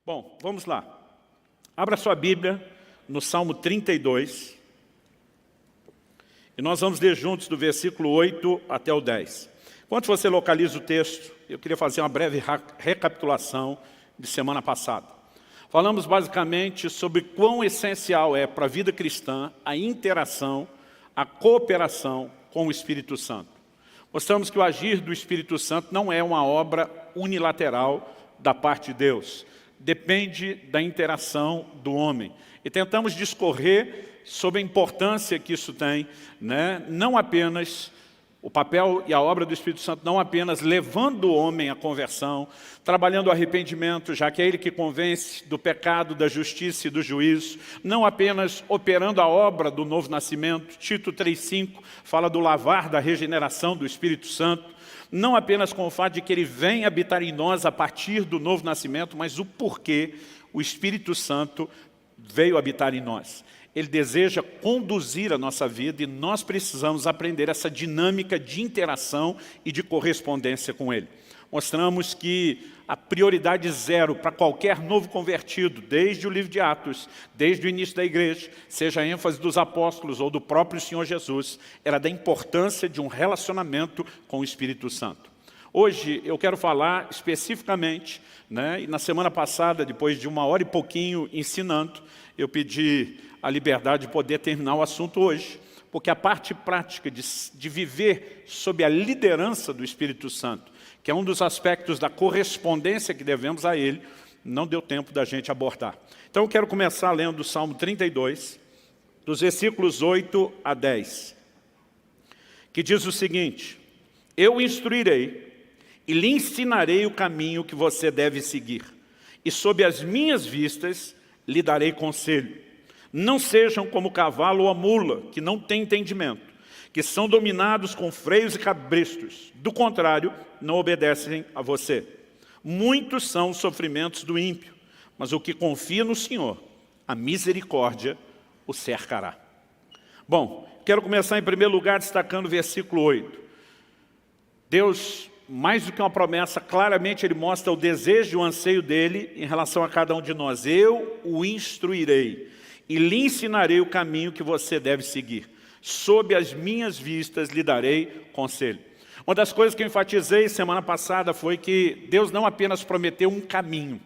Bom, vamos lá. Abra sua Bíblia no Salmo 32. E nós vamos ler juntos do versículo 8 até o 10. Enquanto você localiza o texto, eu queria fazer uma breve recapitulação de semana passada. Falamos basicamente sobre quão essencial é para a vida cristã a interação, a cooperação com o Espírito Santo. Mostramos que o agir do Espírito Santo não é uma obra unilateral da parte de Deus. Depende da interação do homem. E tentamos discorrer sobre a importância que isso tem, não apenas o papel e a obra do Espírito Santo, não apenas levando o homem à conversão, trabalhando o arrependimento, já que é ele que convence do pecado, da justiça e do juízo, não apenas operando a obra do novo nascimento, Tito 3,5 fala do lavar da regeneração do Espírito Santo, não apenas com o fato de que ele vem habitar em nós a partir do novo nascimento, mas o porquê o Espírito Santo veio habitar em nós. Ele deseja conduzir a nossa vida e nós precisamos aprender essa dinâmica de interação e de correspondência com Ele. Mostramos que a prioridade zero para qualquer novo convertido, desde o livro de Atos, desde o início da igreja, seja a ênfase dos apóstolos ou do próprio Senhor Jesus, era da importância de um relacionamento com o Espírito Santo. Hoje eu quero falar especificamente, e na semana passada, depois de 1 hora e pouquinho ensinando, eu pedi a liberdade de poder terminar o assunto hoje, porque a parte prática de viver sob a liderança do Espírito Santo, que é um dos aspectos da correspondência que devemos a Ele, não deu tempo da gente abordar. Então eu quero começar lendo o Salmo 32, dos versículos 8 a 10, que diz o seguinte: Eu o instruirei e lhe ensinarei o caminho que você deve seguir, e sob as minhas vistas lhe darei conselho. Não sejam como o cavalo ou a mula, que não têm entendimento, que são dominados com freios e cabrestos. Do contrário, não obedecem a você. Muitos são os sofrimentos do ímpio, mas o que confia no Senhor, a misericórdia o cercará. Bom, quero começar em primeiro lugar destacando o versículo 8. Deus, mais do que uma promessa, claramente Ele mostra o desejo e o anseio dEle em relação a cada um de nós. Eu o instruirei e lhe ensinarei o caminho que você deve seguir. Sob as minhas vistas lhe darei conselho. Uma das coisas que eu enfatizei semana passada foi que Deus não apenas prometeu um caminho,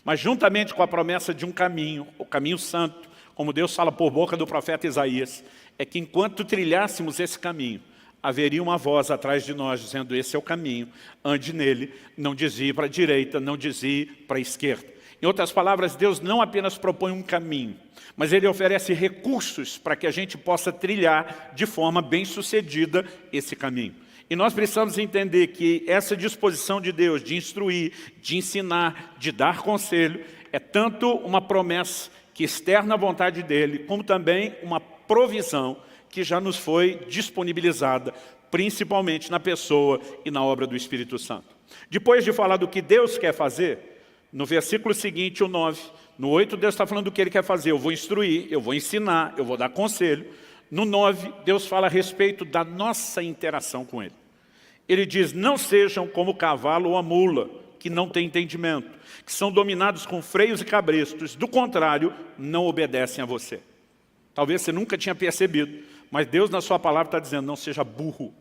mas juntamente com a promessa de um caminho, o caminho santo, como Deus fala por boca do profeta Isaías, é que enquanto trilhássemos esse caminho, haveria uma voz atrás de nós dizendo: esse é o caminho, ande nele, não desvie para a direita, não desvie para a esquerda. Em outras palavras, Deus não apenas propõe um caminho, mas Ele oferece recursos para que a gente possa trilhar de forma bem-sucedida esse caminho. E nós precisamos entender que essa disposição de Deus de instruir, de ensinar, de dar conselho, é tanto uma promessa que externa a vontade dEle, como também uma provisão que já nos foi disponibilizada, principalmente na pessoa e na obra do Espírito Santo. Depois de falar do que Deus quer fazer, no versículo seguinte, o 9, no 8, Deus está falando do que Ele quer fazer. Eu vou instruir, eu vou ensinar, eu vou dar conselho. No 9, Deus fala a respeito da nossa interação com Ele. Ele diz: não sejam como o cavalo ou a mula, que não têm entendimento, que são dominados com freios e cabrestos, do contrário, não obedecem a você. Talvez você nunca tinha percebido, mas Deus na sua palavra está dizendo: não seja burro.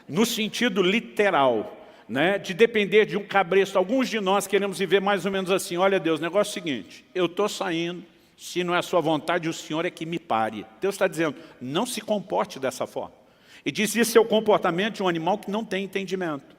No sentido literal, de depender de um cabresto. Alguns de nós queremos viver mais ou menos assim: olha Deus, o negócio é o seguinte, eu estou saindo, se não é a sua vontade, o Senhor é que me pare. Deus está dizendo: não se comporte dessa forma. E diz: isso é o comportamento de um animal que não tem entendimento.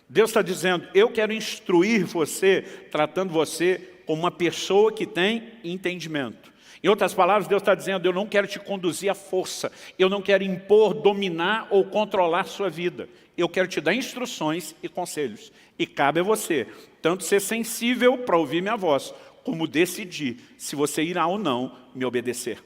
Deus está dizendo: eu quero instruir você, tratando você como uma pessoa que tem entendimento. Em outras palavras, Deus está dizendo: eu não quero te conduzir à força, eu não quero impor, dominar ou controlar sua vida. Eu quero te dar instruções e conselhos. E cabe a você, tanto ser sensível para ouvir minha voz, como decidir se você irá ou não me obedecer.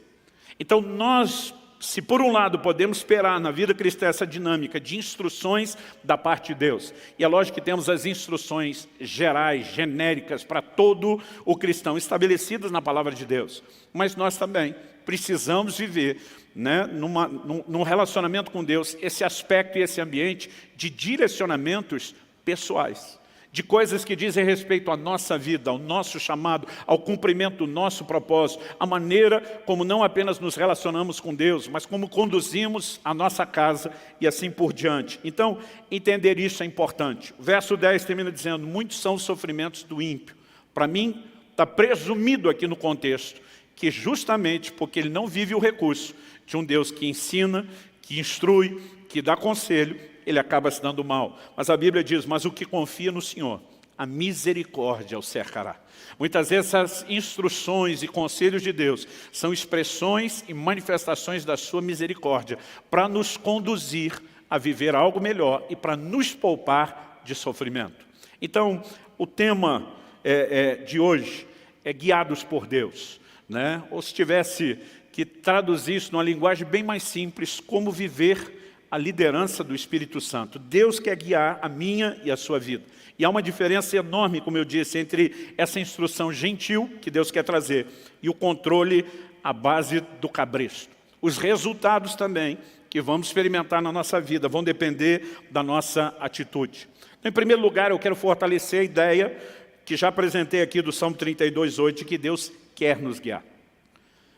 Então nós, se por um lado podemos esperar na vida cristã essa dinâmica de instruções da parte de Deus, e é lógico que temos as instruções gerais, genéricas, para todo o cristão, estabelecidas na palavra de Deus, mas nós também precisamos viver num relacionamento com Deus esse aspecto e esse ambiente de direcionamentos pessoais, de coisas que dizem respeito à nossa vida, ao nosso chamado, ao cumprimento do nosso propósito, a maneira como não apenas nos relacionamos com Deus, mas como conduzimos a nossa casa e assim por diante. Então, entender isso é importante. O verso 10 termina dizendo, muitos são os sofrimentos do ímpio. Para mim, está presumido aqui no contexto, que justamente porque ele não vive o recurso de um Deus que ensina, que instrui, que dá conselho, ele acaba se dando mal. Mas a Bíblia diz, mas o que confia no Senhor, a misericórdia o cercará. Muitas vezes essas instruções e conselhos de Deus são expressões e manifestações da sua misericórdia para nos conduzir a viver algo melhor e para nos poupar de sofrimento. Então, o tema de hoje é guiados por Deus, né? Ou se tivesse que traduzir isso numa linguagem bem mais simples, como viver a liderança do Espírito Santo. Deus quer guiar a minha e a sua vida. E há uma diferença enorme, como eu disse, entre essa instrução gentil que Deus quer trazer e o controle à base do cabresto. Os resultados também que vamos experimentar na nossa vida vão depender da nossa atitude. Então, em primeiro lugar, eu quero fortalecer a ideia que já apresentei aqui do Salmo 32:8, de que Deus quer nos guiar.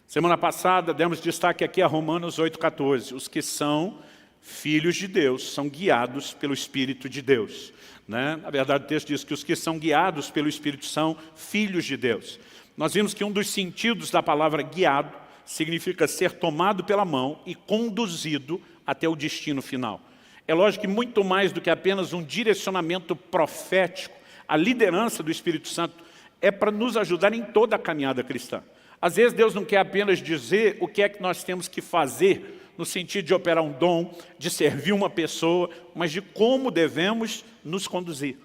Semana passada, demos destaque aqui a Romanos 8:14. Os que são filhos de Deus são guiados pelo Espírito de Deus, né? Na verdade, o texto diz que os que são guiados pelo Espírito são filhos de Deus. Nós vimos que um dos sentidos da palavra guiado significa ser tomado pela mão e conduzido até o destino final. É lógico que muito mais do que apenas um direcionamento profético, a liderança do Espírito Santo é para nos ajudar em toda a caminhada cristã. Às vezes Deus não quer apenas dizer o que é que nós temos que fazer, no sentido de operar um dom, de servir uma pessoa, mas de como devemos nos conduzir.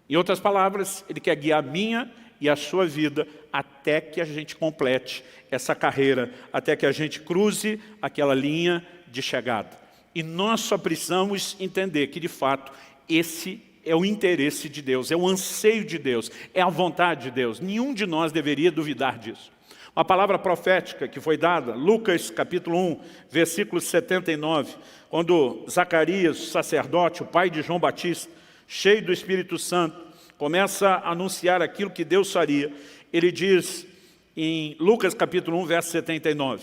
Em outras palavras, Ele quer guiar a minha e a sua vida até que a gente complete essa carreira, até que a gente cruze aquela linha de chegada. E nós só precisamos entender que, de fato, esse é o interesse de Deus, é o anseio de Deus, é a vontade de Deus. Nenhum de nós deveria duvidar disso. Uma palavra profética que foi dada, Lucas capítulo 1, versículo 79, quando Zacarias, o sacerdote, o pai de João Batista, cheio do Espírito Santo, começa a anunciar aquilo que Deus faria. Ele diz em Lucas capítulo 1, verso 79,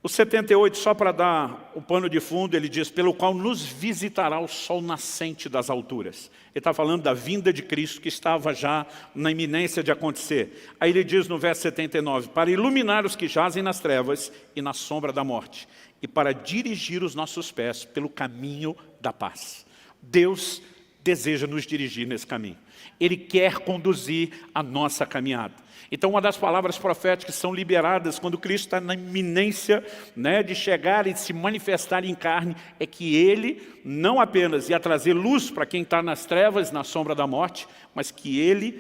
o 78, só para dar o pano de fundo, ele diz, pelo qual nos visitará o sol nascente das alturas. Ele está falando da vinda de Cristo que estava já na iminência de acontecer. Aí ele diz no verso 79, para iluminar os que jazem nas trevas e na sombra da morte, e para dirigir os nossos pés pelo caminho da paz. Deus deseja nos dirigir nesse caminho. Ele quer conduzir a nossa caminhada. Então, uma das palavras proféticas que são liberadas quando Cristo está na iminência, né, de chegar e de se manifestar em carne, é que Ele não apenas ia trazer luz para quem está nas trevas, na sombra da morte, mas que Ele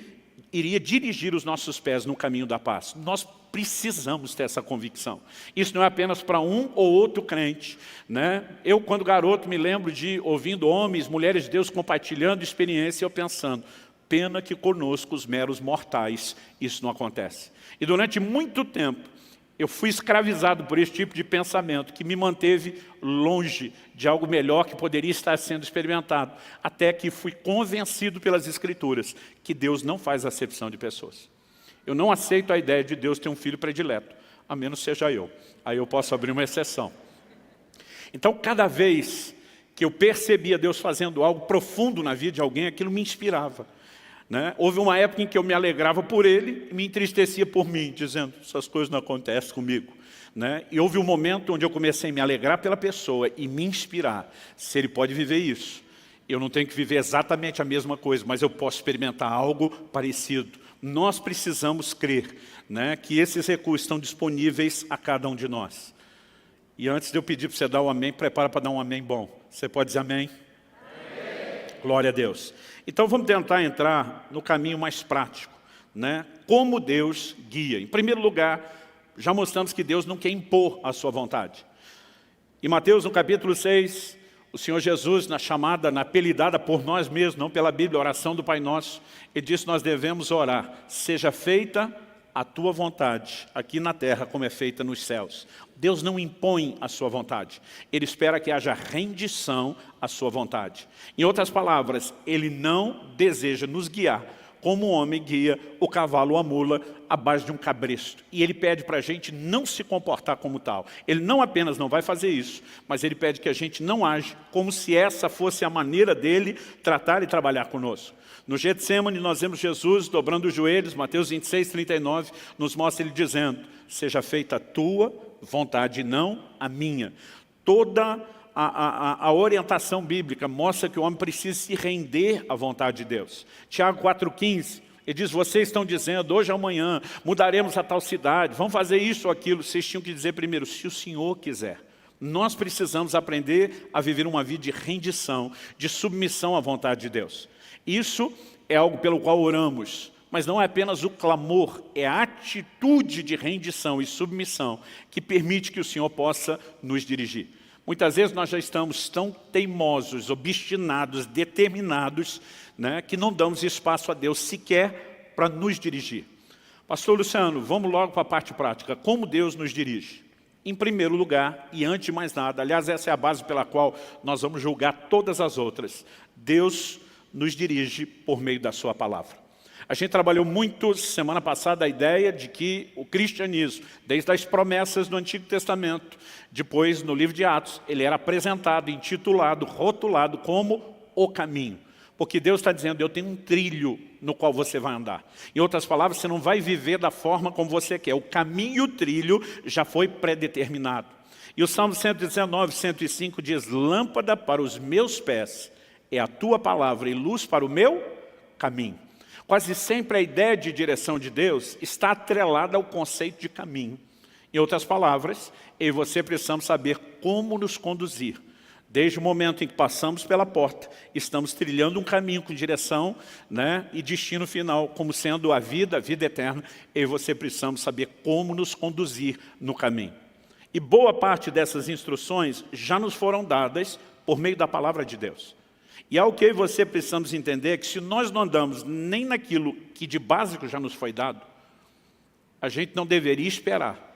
iria dirigir os nossos pés no caminho da paz. Nós precisamos ter essa convicção. Isso não é apenas para um ou outro crente, né? Eu, quando garoto, me lembro de ouvindo homens, mulheres de Deus compartilhando experiência e eu pensando, pena que conosco, os meros mortais, isso não acontece. E durante muito tempo, eu fui escravizado por esse tipo de pensamento, que me manteve longe de algo melhor que poderia estar sendo experimentado, até que fui convencido pelas Escrituras que Deus não faz acepção de pessoas. Eu não aceito a ideia de Deus ter um filho predileto, a menos seja eu. Aí eu posso abrir uma exceção. Então, cada vez que eu percebia Deus fazendo algo profundo na vida de alguém, aquilo me inspirava. Né? Houve uma época em que eu me alegrava por ele e me entristecia por mim, dizendo, essas coisas não acontecem comigo. Né? E houve um momento onde eu comecei a me alegrar pela pessoa e me inspirar. Se ele pode viver isso, eu não tenho que viver exatamente a mesma coisa, mas eu posso experimentar algo parecido. Nós precisamos crer, né, que esses recursos estão disponíveis a cada um de nós. E antes de eu pedir para você dar um amém, prepara para dar um amém bom. Você pode dizer amém? Glória a Deus. Então vamos tentar entrar no caminho mais prático, né? Como Deus guia. Em primeiro lugar, já mostramos que Deus não quer impor a sua vontade. Em Mateus, no capítulo 6, o Senhor Jesus, na chamada, na apelidada por nós mesmos, não pela Bíblia, a oração do Pai Nosso, Ele disse que nós devemos orar, seja feita a tua vontade aqui na terra como é feita nos céus. Deus não impõe a sua vontade. Ele espera que haja rendição à sua vontade. Em outras palavras, Ele não deseja nos guiar como o homem guia o cavalo ou a mula à base de um cabresto. E Ele pede para a gente não se comportar como tal. Ele não apenas não vai fazer isso, mas Ele pede que a gente não age como se essa fosse a maneira dEle tratar e trabalhar conosco. No Getsêmani nós vemos Jesus dobrando os joelhos, Mateus 26, 39, nos mostra Ele dizendo: seja feita a tua vontade, não a minha. Toda a orientação bíblica mostra que o homem precisa se render à vontade de Deus. Tiago 4,15, ele diz: vocês estão dizendo, hoje ou amanhã, mudaremos a tal cidade, vamos fazer isso ou aquilo. Vocês tinham que dizer primeiro, se o Senhor quiser. Nós precisamos aprender a viver uma vida de rendição, de submissão à vontade de Deus. Isso é algo pelo qual oramos, mas não é apenas o clamor, é a atitude de rendição e submissão que permite que o Senhor possa nos dirigir. Muitas vezes nós já estamos tão teimosos, obstinados, determinados, né, que não damos espaço a Deus sequer para nos dirigir. Pastor Luciano, vamos logo para a parte prática. Como Deus nos dirige? Em primeiro lugar, e antes de mais nada, aliás, essa é a base pela qual nós vamos julgar todas as outras. Deus nos dirige por meio da sua palavra. A gente trabalhou muito semana passada a ideia de que o cristianismo, desde as promessas do Antigo Testamento, depois no livro de Atos, ele era apresentado, intitulado, rotulado como o caminho. Porque Deus está dizendo, eu tenho um trilho no qual você vai andar. Em outras palavras, você não vai viver da forma como você quer. O caminho e o trilho já foi predeterminado. E o Salmo 119, 105 diz: lâmpada para os meus pés é a tua palavra e luz para o meu caminho. Quase sempre a ideia de direção de Deus está atrelada ao conceito de caminho. Em outras palavras, eu e você precisamos saber como nos conduzir. Desde o momento em que passamos pela porta, estamos trilhando um caminho com direção, né, e destino final, como sendo a vida eterna, eu e você precisamos saber como nos conduzir no caminho. E boa parte dessas instruções já nos foram dadas por meio da palavra de Deus. E algo que eu e você precisamos entender é que se nós não andamos nem naquilo que de básico já nos foi dado, a gente não deveria esperar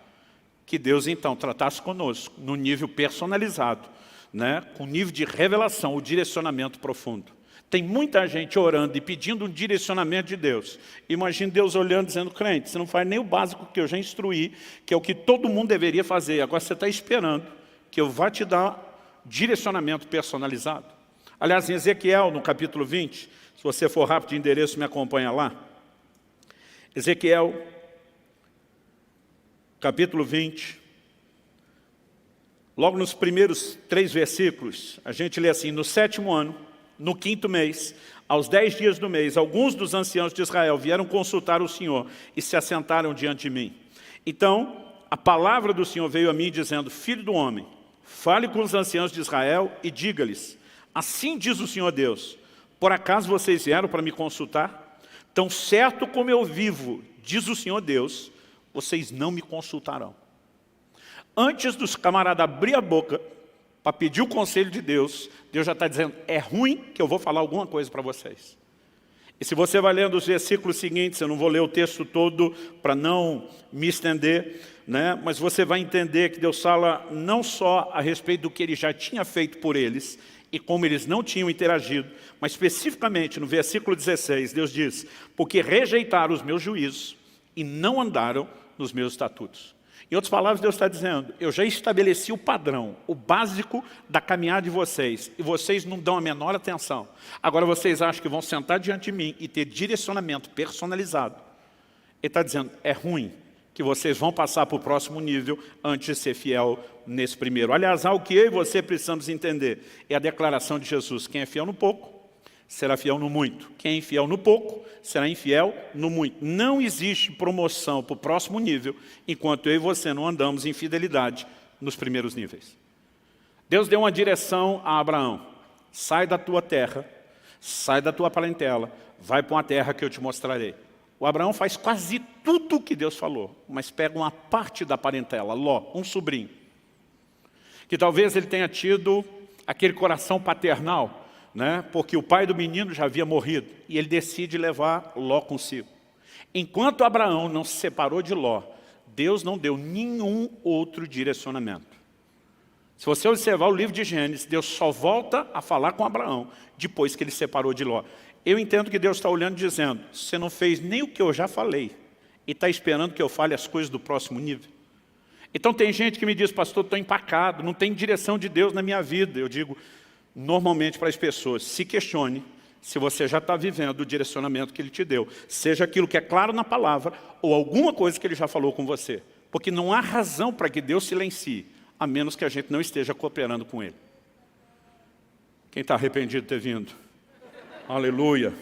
que Deus então tratasse conosco no nível personalizado, né, com nível de revelação, o direcionamento profundo. Tem muita gente orando e pedindo um direcionamento de Deus. Imagina Deus olhando e dizendo: crente, você não faz nem o básico que eu já instruí, que é o que todo mundo deveria fazer. Agora você está esperando que eu vá te dar direcionamento personalizado. Aliás, em Ezequiel, no capítulo 20, se você for rápido de endereço, me acompanha lá. Ezequiel, capítulo 20, logo nos primeiros 3 versículos, a gente lê assim: no 7º ano, no 5º mês, aos 10 dias do mês, alguns dos anciãos de Israel vieram consultar o Senhor e se assentaram diante de mim. Então, a palavra do Senhor veio a mim dizendo: filho do homem, fale com os anciãos de Israel e diga-lhes: assim diz o Senhor Deus, por acaso vocês vieram para me consultar? Tão certo como eu vivo, diz o Senhor Deus, vocês não me consultarão. Antes dos camaradas abrir a boca para pedir o conselho de Deus, Deus já está dizendo: é ruim que eu vou falar alguma coisa para vocês. E se você vai lendo os versículos seguintes, eu não vou ler o texto todo para não me estender, né? Mas você vai entender que Deus fala não só a respeito do que Ele já tinha feito por eles, e como eles não tinham interagido, mas especificamente no versículo 16, Deus diz: porque rejeitaram os meus juízos e não andaram nos meus estatutos. Em outras palavras, Deus está dizendo: eu já estabeleci o padrão, o básico da caminhada de vocês, e vocês não dão a menor atenção. Agora vocês acham que vão sentar diante de mim e ter direcionamento personalizado. Ele está dizendo: é ruim que vocês vão passar para o próximo nível antes de ser fiel nesse primeiro. Aliás, algo que eu e você precisamos entender é a declaração de Jesus: quem é fiel no pouco, será fiel no muito. Quem é infiel no pouco, será infiel no muito. Não existe promoção para o próximo nível enquanto eu e você não andamos em fidelidade nos primeiros níveis. Deus deu uma direção a Abraão: sai da tua terra, sai da tua parentela, vai para uma terra que eu te mostrarei. O Abraão faz quase tudo o que Deus falou, mas pega uma parte da parentela, Ló, um sobrinho, que talvez ele tenha tido aquele coração paternal, né? Porque o pai do menino já havia morrido, e ele decide levar Ló consigo. Enquanto Abraão não se separou de Ló, Deus não deu nenhum outro direcionamento. Se você observar o livro de Gênesis, Deus só volta a falar com Abraão depois que ele separou de Ló. Eu entendo que Deus está olhando e dizendo, você não fez nem o que eu já falei e está esperando que eu fale as coisas do próximo nível. Então tem gente que me diz, pastor, estou empacado, não tem direção de Deus na minha vida. Eu digo, normalmente para as pessoas, se questione se você já está vivendo o direcionamento que Ele te deu. Seja aquilo que é claro na palavra ou alguma coisa que Ele já falou com você. Porque não há razão para que Deus silencie, a menos que a gente não esteja cooperando com Ele. Quem está arrependido de ter vindo? Aleluia.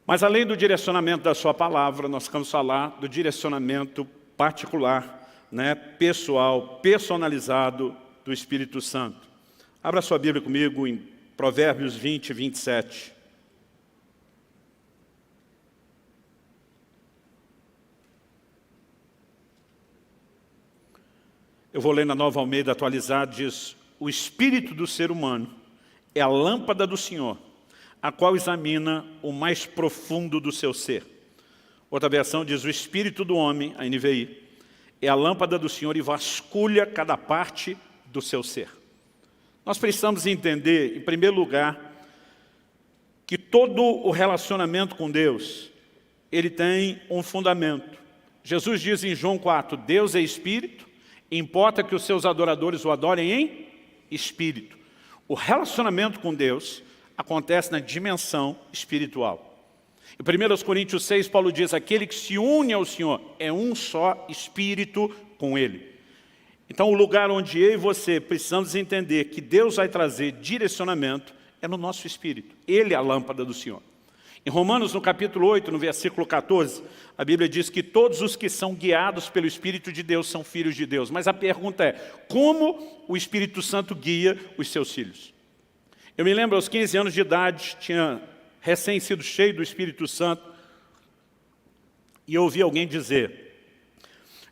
Mas além do direcionamento da sua palavra, nós vamos falar do direcionamento particular, pessoal, personalizado do Espírito Santo. Abra sua Bíblia comigo em Provérbios 20, 27. Eu vou ler na Nova Almeida atualizada, diz, o espírito do ser humano é a lâmpada do Senhor, a qual examina o mais profundo do seu ser. Outra versão diz, o espírito do homem, a NVI, é a lâmpada do Senhor e vasculha cada parte do seu ser. Nós precisamos entender, em primeiro lugar, que todo o relacionamento com Deus, ele tem um fundamento. Jesus diz em João 4, Deus é espírito, importa que os seus adoradores o adorem em espírito. O relacionamento com Deus acontece na dimensão espiritual. Em 1 Coríntios 6, Paulo diz, aquele que se une ao Senhor é um só espírito com Ele. Então o lugar onde eu e você precisamos entender que Deus vai trazer direcionamento é no nosso espírito. Ele é a lâmpada do Senhor. Em Romanos, no capítulo 8, no versículo 14, a Bíblia diz que todos os que são guiados pelo Espírito de Deus são filhos de Deus. Mas a pergunta é, como o Espírito Santo guia os seus filhos? Eu me lembro, aos 15 anos de idade, tinha recém sido cheio do Espírito Santo, e eu ouvi alguém dizer,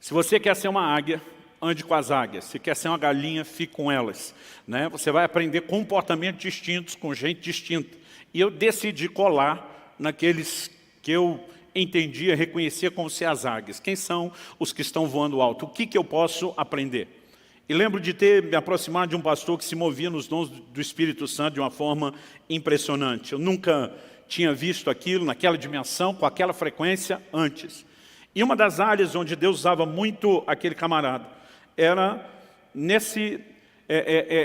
se você quer ser uma águia, ande com as águias. Se quer ser uma galinha, fique com elas. Você vai aprender comportamentos distintos com gente distinta. E eu decidi colar naqueles que eu entendia, reconhecia como ser as águias. Quem são os que estão voando alto? O que eu posso aprender? E lembro de ter me aproximado de um pastor que se movia nos dons do Espírito Santo de uma forma impressionante. Eu nunca tinha visto aquilo naquela dimensão, com aquela frequência antes. E uma das áreas onde Deus usava muito aquele camarada era nesse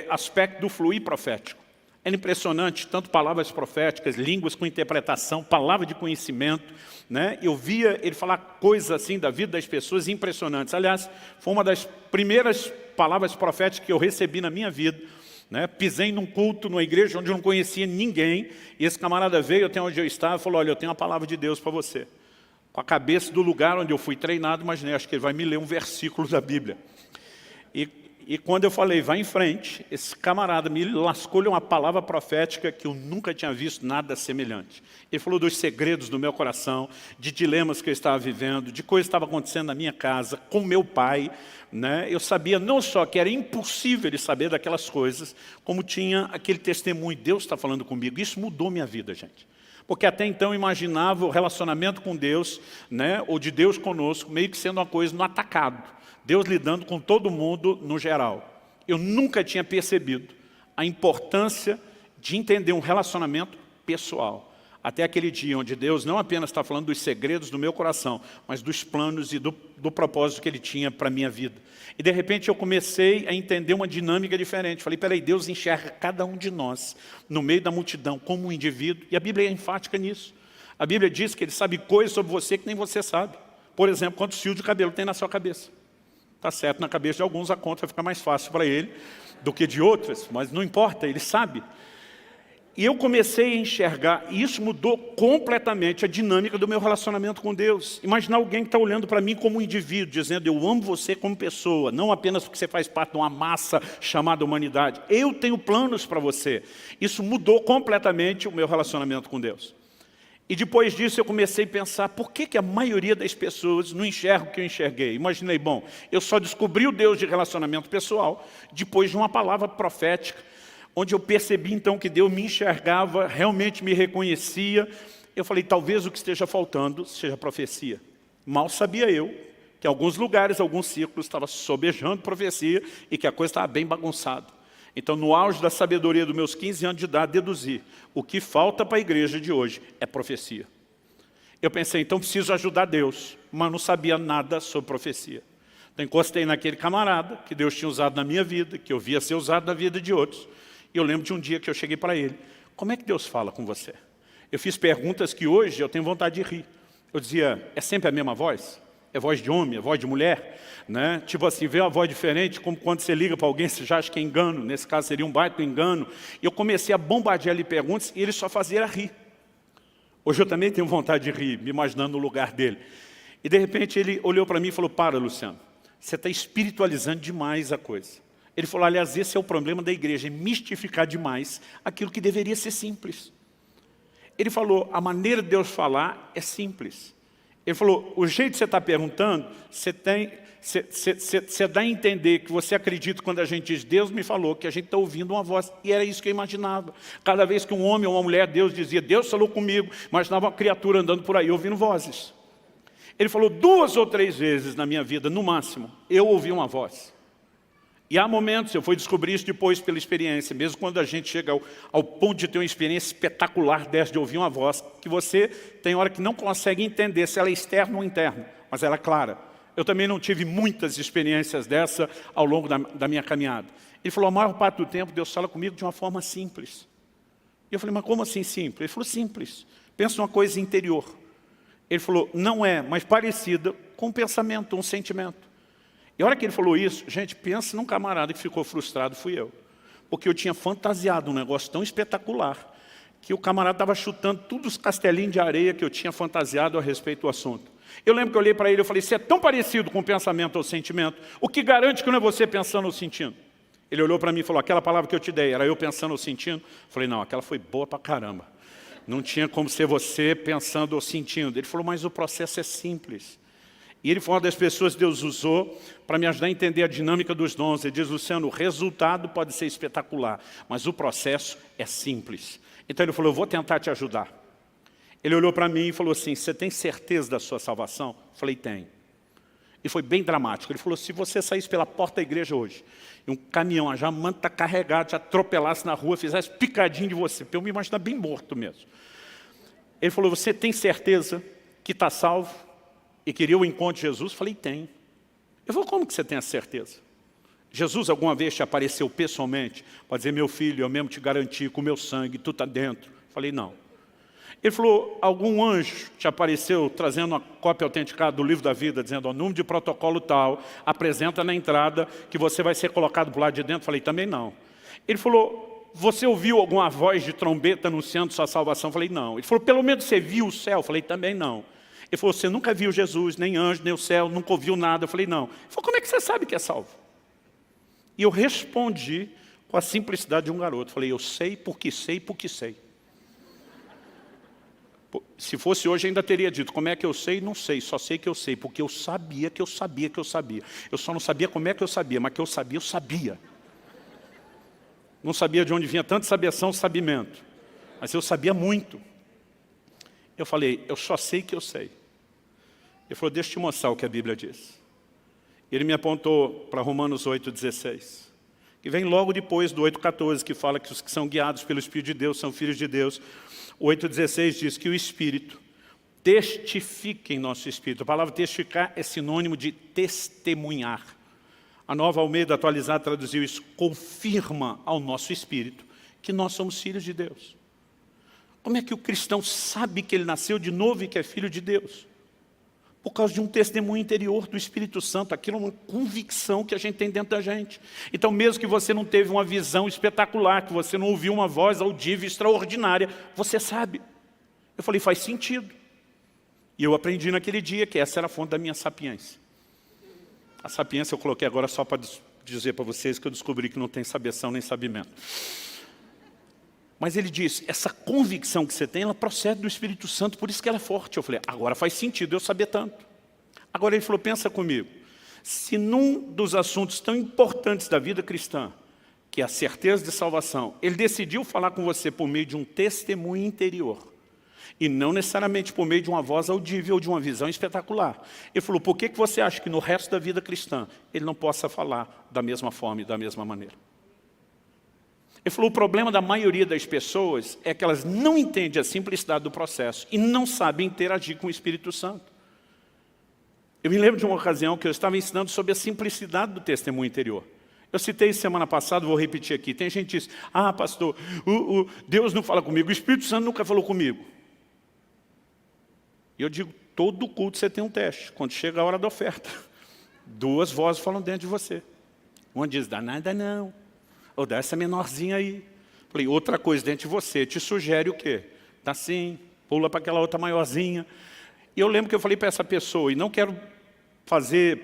aspecto do fluir profético. Era impressionante, tanto palavras proféticas, línguas com interpretação, palavra de conhecimento. Eu via ele falar coisas assim da vida das pessoas impressionantes. Aliás, foi uma das primeiras palavras proféticas que eu recebi na minha vida. Pisei num culto, numa igreja onde eu não conhecia ninguém, e esse camarada veio até onde eu estava e falou, olha, eu tenho uma palavra de Deus para você. Com a cabeça do lugar onde eu fui treinado, imaginei, acho que ele vai me ler um versículo da Bíblia. E quando eu falei, vai em frente, esse camarada me lascou-lhe uma palavra profética que eu nunca tinha visto nada semelhante. Ele falou dos segredos do meu coração, de dilemas que eu estava vivendo, de coisas que estavam acontecendo na minha casa, com meu pai. Eu sabia não só que era impossível ele saber daquelas coisas, como tinha aquele testemunho, Deus está falando comigo. Isso mudou minha vida, gente. Porque até então eu imaginava o relacionamento com Deus, ou de Deus conosco, meio que sendo uma coisa no atacado. Deus lidando com todo mundo no geral. Eu nunca tinha percebido a importância de entender um relacionamento pessoal. Até aquele dia onde Deus não apenas está falando dos segredos do meu coração, mas dos planos e do propósito que Ele tinha para a minha vida. E de repente eu comecei a entender uma dinâmica diferente. Falei, peraí, Deus enxerga cada um de nós no meio da multidão como um indivíduo. E a Bíblia é enfática nisso. A Bíblia diz que Ele sabe coisas sobre você que nem você sabe. Por exemplo, quantos fios de cabelo tem na sua cabeça? Está certo, na cabeça de alguns a conta fica mais fácil para ele do que de outras, mas não importa, ele sabe. E eu comecei a enxergar, e isso mudou completamente a dinâmica do meu relacionamento com Deus. Imaginar alguém que está olhando para mim como um indivíduo, dizendo, eu amo você como pessoa, não apenas porque você faz parte de uma massa chamada humanidade. Eu tenho planos para você. Isso mudou completamente o meu relacionamento com Deus. E depois disso eu comecei a pensar, por que a maioria das pessoas não enxerga o que eu enxerguei? Imaginei, bom, eu só descobri o Deus de relacionamento pessoal depois de uma palavra profética, onde eu percebi então que Deus me enxergava, realmente me reconhecia, Eu falei, talvez o que esteja faltando seja profecia. Mal sabia eu que em alguns lugares, alguns círculos, estava sobejando profecia e que a coisa estava bem bagunçada. Então, no auge da sabedoria dos meus 15 anos de idade, deduzi, o que falta para a igreja de hoje é profecia. Eu pensei, então preciso ajudar Deus, mas não sabia nada sobre profecia. Então, encostei naquele camarada que Deus tinha usado na minha vida, que eu via ser usado na vida de outros. E eu lembro de um dia que eu cheguei para ele, como é que Deus fala com você? Eu fiz perguntas que hoje eu tenho vontade de rir. Eu dizia, é sempre a mesma voz? É voz de homem, é voz de mulher? Né? Tipo assim, vê uma voz diferente, como quando você liga para alguém, você já acha que é engano. Nesse caso seria um baita engano. E eu comecei a bombardear ele perguntas e ele só fazia rir. Hoje eu também tenho vontade de rir, me imaginando no lugar dele. E de repente ele olhou para mim e falou, para, Luciano, você está espiritualizando demais a coisa. Ele falou, aliás, esse é o problema da igreja, é mistificar demais aquilo que deveria ser simples. Ele falou, a maneira de Deus falar é simples. Ele falou, o jeito que você está perguntando, você dá a entender que você acredita quando a gente diz, Deus me falou, que a gente está ouvindo uma voz. E era isso que eu imaginava. Cada vez que um homem ou uma mulher, Deus dizia, Deus falou comigo, imaginava uma criatura andando por aí, ouvindo vozes. Ele falou 2 ou 3 vezes na minha vida, no máximo, eu ouvi uma voz. E há momentos, eu fui descobrir isso depois pela experiência, mesmo quando a gente chega ao ponto de ter uma experiência espetacular dessa, de ouvir uma voz, que você tem hora que não consegue entender se ela é externa ou interna, mas ela é clara. Eu também não tive muitas experiências dessa ao longo da minha caminhada. Ele falou, a maior parte do tempo Deus fala comigo de uma forma simples. E eu falei, mas como assim simples? Ele falou, simples. Pensa numa coisa interior. Ele falou, não é, mas parecida com um pensamento, um sentimento. E a hora que ele falou isso, gente, pensa num camarada que ficou frustrado, fui eu. Porque eu tinha fantasiado um negócio tão espetacular, que o camarada estava chutando todos os castelinhos de areia que eu tinha fantasiado a respeito do assunto. Eu lembro que eu olhei para ele e falei, você é tão parecido com o pensamento ou sentimento, o que garante que não é você pensando ou sentindo? Ele olhou para mim e falou, aquela palavra que eu te dei, era eu pensando ou sentindo? Eu falei, não, aquela foi boa pra caramba. Não tinha como ser você pensando ou sentindo. Ele falou, mas o processo é simples. E ele foi uma das pessoas que Deus usou para me ajudar a entender a dinâmica dos dons. Ele diz, Luciano, o resultado pode ser espetacular, mas o processo é simples. Então ele falou, eu vou tentar te ajudar. Ele olhou para mim e falou assim, você tem certeza da sua salvação? Eu falei, tenho. E foi bem dramático. Ele falou, se você saísse pela porta da igreja hoje, e um caminhão, já manta carregado, te atropelasse na rua, fizesse picadinho de você, para eu me imaginar bem morto mesmo. Ele falou, você tem certeza que está salvo? E queria o encontro de Jesus? Falei, tem. Eu falei, como que você tem a certeza? Jesus alguma vez te apareceu pessoalmente? Para dizer, meu filho, eu mesmo te garanti com o meu sangue, tu está dentro. Falei, não. Ele falou, algum anjo te apareceu trazendo uma cópia autenticada do livro da vida, dizendo, o número de protocolo tal, apresenta na entrada que você vai ser colocado para o lado de dentro? Falei, também não. Ele falou, você ouviu alguma voz de trombeta anunciando sua salvação? Falei, não. Ele falou, pelo menos você viu o céu? Falei, também não. Ele falou, você nunca viu Jesus, nem anjo, nem o céu, nunca ouviu nada. Eu falei, não. Ele falou, como é que você sabe que é salvo? E eu respondi com a simplicidade de um garoto. Falei, eu sei porque sei porque sei. Se fosse hoje, ainda teria dito, como é que eu sei? Não sei, só sei que eu sei, porque eu sabia que eu sabia que eu sabia. Eu só não sabia como é que eu sabia, mas que eu sabia. Não sabia de onde vinha tanta sabeção, sabimento. Mas eu sabia muito. Eu falei, eu só sei que eu sei. Ele falou, deixa eu te mostrar o que a Bíblia diz. Ele me apontou para Romanos 8,16, que vem logo depois do 8,14, que fala que os que são guiados pelo Espírito de Deus são filhos de Deus. O 8,16 diz que o Espírito testifica em nosso Espírito. A palavra testificar é sinônimo de testemunhar. A Nova Almeida atualizada traduziu isso, confirma ao nosso Espírito que nós somos filhos de Deus. Como é que o cristão sabe que ele nasceu de novo e que é filho de Deus? Por causa de um testemunho interior do Espírito Santo. Aquilo é uma convicção que a gente tem dentro da gente. Então, mesmo que você não teve uma visão espetacular, que você não ouviu uma voz audível extraordinária, você sabe. Eu falei, faz sentido. E eu aprendi naquele dia que essa era a fonte da minha sapiência. A sapiência eu coloquei agora só para dizer para vocês que eu descobri que não tem sabeção nem sabimento. Mas ele disse, essa convicção que você tem, ela procede do Espírito Santo, por isso que ela é forte. Eu falei, agora faz sentido eu saber tanto. Agora ele falou, pensa comigo, se num dos assuntos tão importantes da vida cristã, que é a certeza de salvação, ele decidiu falar com você por meio de um testemunho interior, E não necessariamente por meio de uma voz audível ou de uma visão espetacular. Ele falou, por que você acha que no resto da vida cristã ele não possa falar da mesma forma e da mesma maneira? Ele falou, o problema da maioria das pessoas é que elas não entendem a simplicidade do processo e não sabem interagir com o Espírito Santo. Eu me lembro de uma ocasião que eu estava ensinando sobre a simplicidade do testemunho interior. Eu citei semana passada, vou repetir aqui. Tem gente que diz, pastor, Deus não fala comigo, o Espírito Santo nunca falou comigo. E eu digo, todo culto você tem um teste. Quando chega a hora da oferta, 2 vozes falam dentro de você. Uma diz, dá nada não. Ou dá essa menorzinha aí. Falei, outra coisa dentro de você, te sugere o quê? Dá sim, pula para aquela outra maiorzinha. E eu lembro que eu falei para essa pessoa, e não quero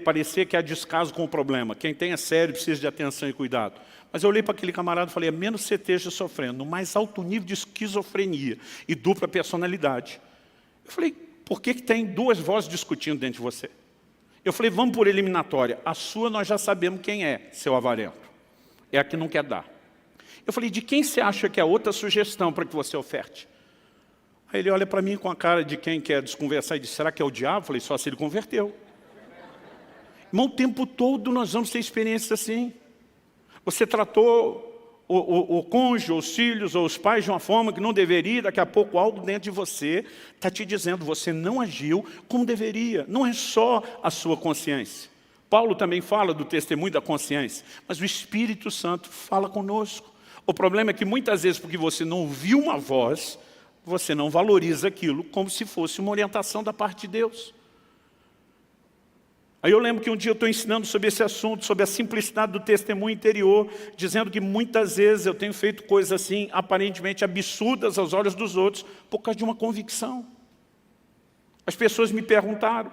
parecer que há descaso com o problema. Quem tem é sério, precisa de atenção e cuidado. Mas eu olhei para aquele camarada e falei, a menos você esteja sofrendo no mais alto nível de esquizofrenia e dupla personalidade. Eu falei, por que tem 2 vozes discutindo dentro de você? Eu falei, vamos por eliminatória. A sua nós já sabemos quem é, seu avarento. É a que não quer dar. Eu falei, de quem você acha que é outra sugestão para que você oferte? Aí ele olha para mim com a cara de quem quer desconversar e diz, será que é o diabo? Eu falei, só se ele converteu. Irmão, o tempo todo nós vamos ter experiências assim. Você tratou o cônjuge, os filhos ou os pais de uma forma que não deveria, daqui a pouco algo dentro de você está te dizendo, você não agiu como deveria. Não é só a sua consciência. Paulo também fala do testemunho da consciência, mas o Espírito Santo fala conosco. O problema é que muitas vezes, porque você não ouviu uma voz, você não valoriza aquilo como se fosse uma orientação da parte de Deus. Aí eu lembro que um dia eu estou ensinando sobre esse assunto, sobre a simplicidade do testemunho interior, dizendo que muitas vezes eu tenho feito coisas assim, aparentemente absurdas aos olhos dos outros, por causa de uma convicção. As pessoas me perguntaram,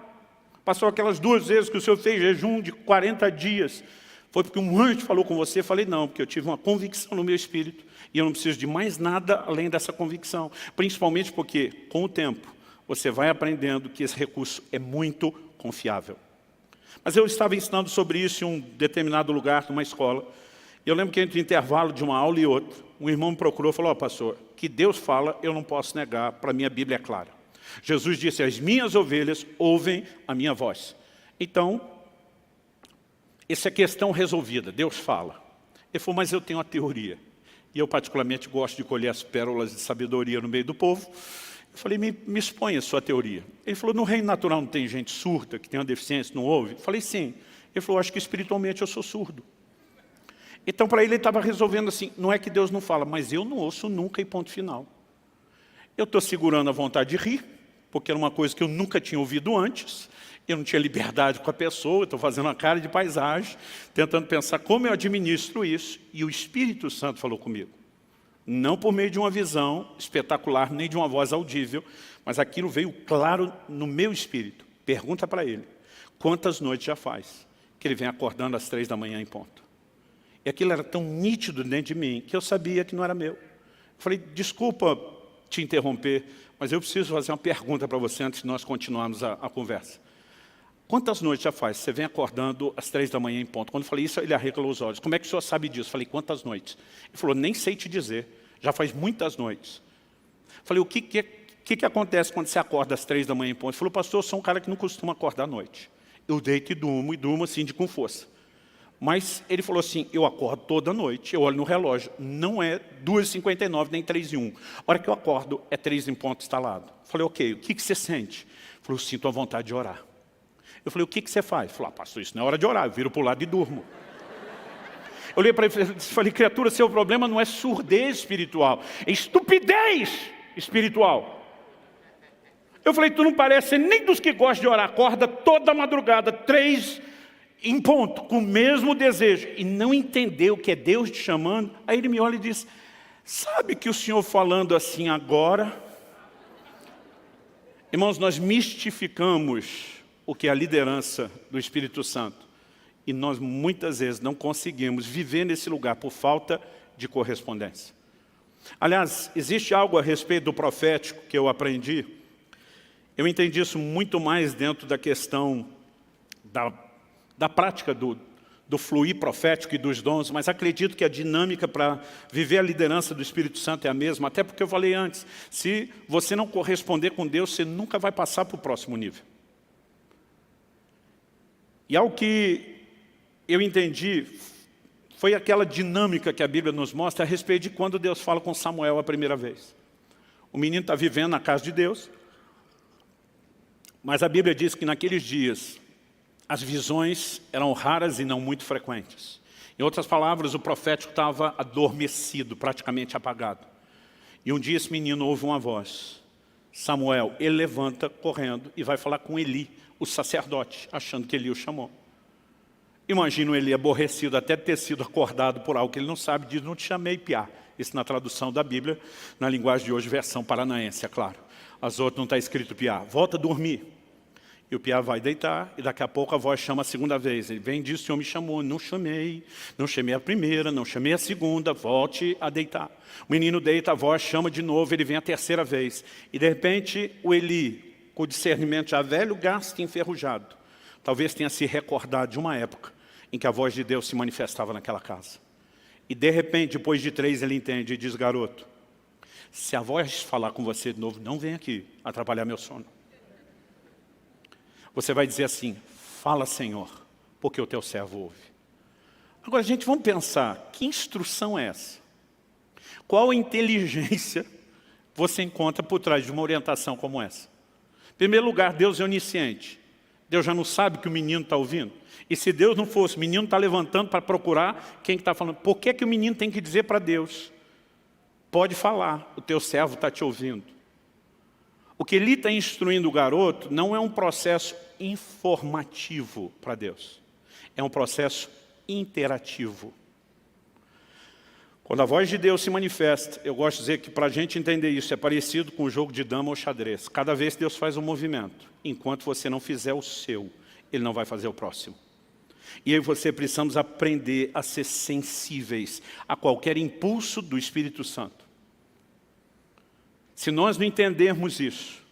passou aquelas 2 vezes que o senhor fez jejum de 40 dias, foi porque um anjo falou com você? Eu falei, não, porque eu tive uma convicção no meu espírito, e eu não preciso de mais nada além dessa convicção, principalmente porque, com o tempo, você vai aprendendo que esse recurso é muito confiável. Mas eu estava ensinando sobre isso em um determinado lugar, numa escola. E eu lembro que entre o intervalo de uma aula e outra, um irmão me procurou e falou, pastor, que Deus fala, eu não posso negar, para mim a Bíblia é clara. Jesus disse, as minhas ovelhas ouvem a minha voz. Então, essa é questão resolvida, Deus fala. Ele falou, mas eu tenho uma teoria. E eu particularmente gosto de colher as pérolas de sabedoria no meio do povo. Eu falei, me exponha a sua teoria. Ele falou, no reino natural não tem gente surda, que tem uma deficiência, não ouve? Eu falei, sim. Ele falou, acho que espiritualmente eu sou surdo. Então, para ele estava resolvendo assim, não é que Deus não fala, mas eu não ouço nunca e ponto final. Eu estou segurando a vontade de rir, porque era uma coisa que eu nunca tinha ouvido antes, eu não tinha liberdade com a pessoa, estou fazendo uma cara de paisagem, tentando pensar como eu administro isso, e o Espírito Santo falou comigo. Não por meio de uma visão espetacular, nem de uma voz audível, mas aquilo veio claro no meu espírito. Pergunta para ele, quantas noites já faz que ele vem acordando às 3 da manhã em ponto? E aquilo era tão nítido dentro de mim, que eu sabia que não era meu. Eu falei, desculpa te interromper, mas eu preciso fazer uma pergunta para você antes de nós continuarmos a conversa. Quantas noites já faz? Você vem acordando às 3 da manhã em ponto. Quando eu falei isso, ele arregalou os olhos. Como é que o senhor sabe disso? Eu falei, quantas noites? Ele falou, nem sei te dizer. Já faz muitas noites. Eu falei, o que acontece quando você acorda às 3 da manhã em ponto? Ele falou, pastor, eu sou um cara que não costuma acordar à noite. Eu deito e durmo assim, com força. Mas ele falou assim, eu acordo toda noite, eu olho no relógio, não é 2h59 nem 3h01. A hora que eu acordo, é 3 em ponto instalado. Eu falei, ok, o que você sente? Ele falou, eu sinto a vontade de orar. Eu falei, o que você faz? Ele falou, pastor, isso não é hora de orar, eu viro para o lado e durmo. Eu olhei para ele e falei, criatura, seu problema não é surdez espiritual, é estupidez espiritual. Eu falei, tu não parece nem dos que gostam de orar, acorda toda madrugada, 3 em ponto, com o mesmo desejo, e não entendeu que é Deus te chamando. Aí ele me olha e diz, sabe que o senhor falando assim agora? Irmãos, nós mistificamos o que é a liderança do Espírito Santo. E nós muitas vezes não conseguimos viver nesse lugar por falta de correspondência. Aliás, existe algo a respeito do profético que eu aprendi. Eu entendi isso muito mais dentro da questão da prática do do fluir profético e dos dons, mas acredito que a dinâmica para viver a liderança do Espírito Santo é a mesma, até porque eu falei antes, se você não corresponder com Deus, você nunca vai passar para o próximo nível. E algo que eu entendi foi aquela dinâmica que a Bíblia nos mostra a respeito de quando Deus fala com Samuel a primeira vez. O menino está vivendo na casa de Deus, mas a Bíblia diz que naqueles dias as visões eram raras e não muito frequentes. Em outras palavras, o profético estava adormecido, praticamente apagado. E um dia esse menino ouve uma voz. Samuel, ele levanta correndo e vai falar com Eli, o sacerdote, achando que Eli o chamou. Imagino ele aborrecido até ter sido acordado por algo que ele não sabe, diz, não te chamei, piá. Isso na tradução da Bíblia, na linguagem de hoje, versão paranaense, é claro. As outras não está escrito piá. Volta a dormir. E o piá vai deitar, e daqui a pouco a voz chama a segunda vez. Ele vem e diz, o Senhor me chamou, não chamei a primeira, não chamei a segunda, volte a deitar. O menino deita, a voz chama de novo, ele vem a terceira vez. E de repente o Eli, com o discernimento já velho, gasto e enferrujado, talvez tenha se recordado de uma época em que a voz de Deus se manifestava naquela casa. E de repente, depois de 3, ele entende e diz, garoto, se a voz falar com você de novo, não vem aqui atrapalhar meu sono. Você vai dizer assim, fala Senhor, porque o teu servo ouve. Agora, gente, vamos pensar, que instrução é essa? Qual inteligência você encontra por trás de uma orientação como essa? Em primeiro lugar, Deus é onisciente. Deus já não sabe que o menino está ouvindo. E se Deus não fosse, o menino está levantando para procurar quem está falando. Por que o menino tem que dizer para Deus? Pode falar, o teu servo está te ouvindo. O que ele está instruindo o garoto não é um processo informativo para Deus. É um processo interativo. Quando a voz de Deus se manifesta, eu gosto de dizer que para a gente entender isso é parecido com o jogo de dama ou xadrez. Cada vez Deus faz um movimento. Enquanto você não fizer o seu, Ele não vai fazer o próximo. E eu e você precisamos aprender a ser sensíveis a qualquer impulso do Espírito Santo. Se nós não entendermos isso,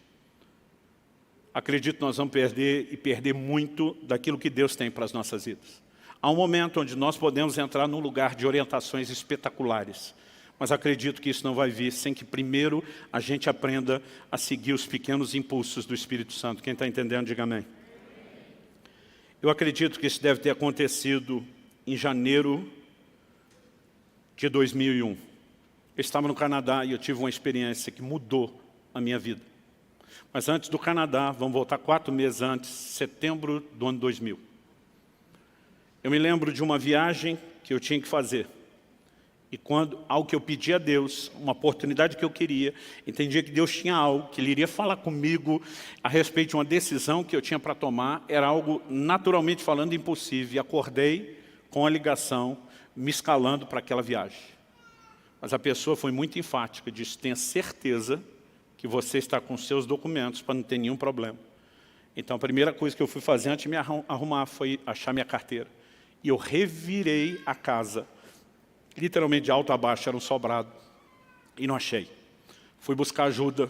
acredito que nós vamos perder muito daquilo que Deus tem para as nossas vidas. Há um momento onde nós podemos entrar num lugar de orientações espetaculares, mas acredito que isso não vai vir sem que primeiro a gente aprenda a seguir os pequenos impulsos do Espírito Santo. Quem está entendendo, diga amém. Eu acredito que isso deve ter acontecido em janeiro de 2001. Eu estava no Canadá e eu tive uma experiência que mudou a minha vida. Mas antes do Canadá, vamos voltar 4 meses antes, setembro do ano 2000. Eu me lembro de uma viagem que eu tinha que fazer. E algo que eu pedi a Deus, uma oportunidade que eu queria, entendia que Deus tinha algo, que Ele iria falar comigo a respeito de uma decisão que eu tinha para tomar, era algo, naturalmente falando, impossível. E acordei com a ligação, me escalando para aquela viagem. Mas a pessoa foi muito enfática, disse, tenha certeza que você está com seus documentos para não ter nenhum problema. Então a primeira coisa que eu fui fazer antes de me arrumar foi achar minha carteira. E eu revirei a casa, literalmente de alto a baixo, era um sobrado, e não achei. Fui buscar ajuda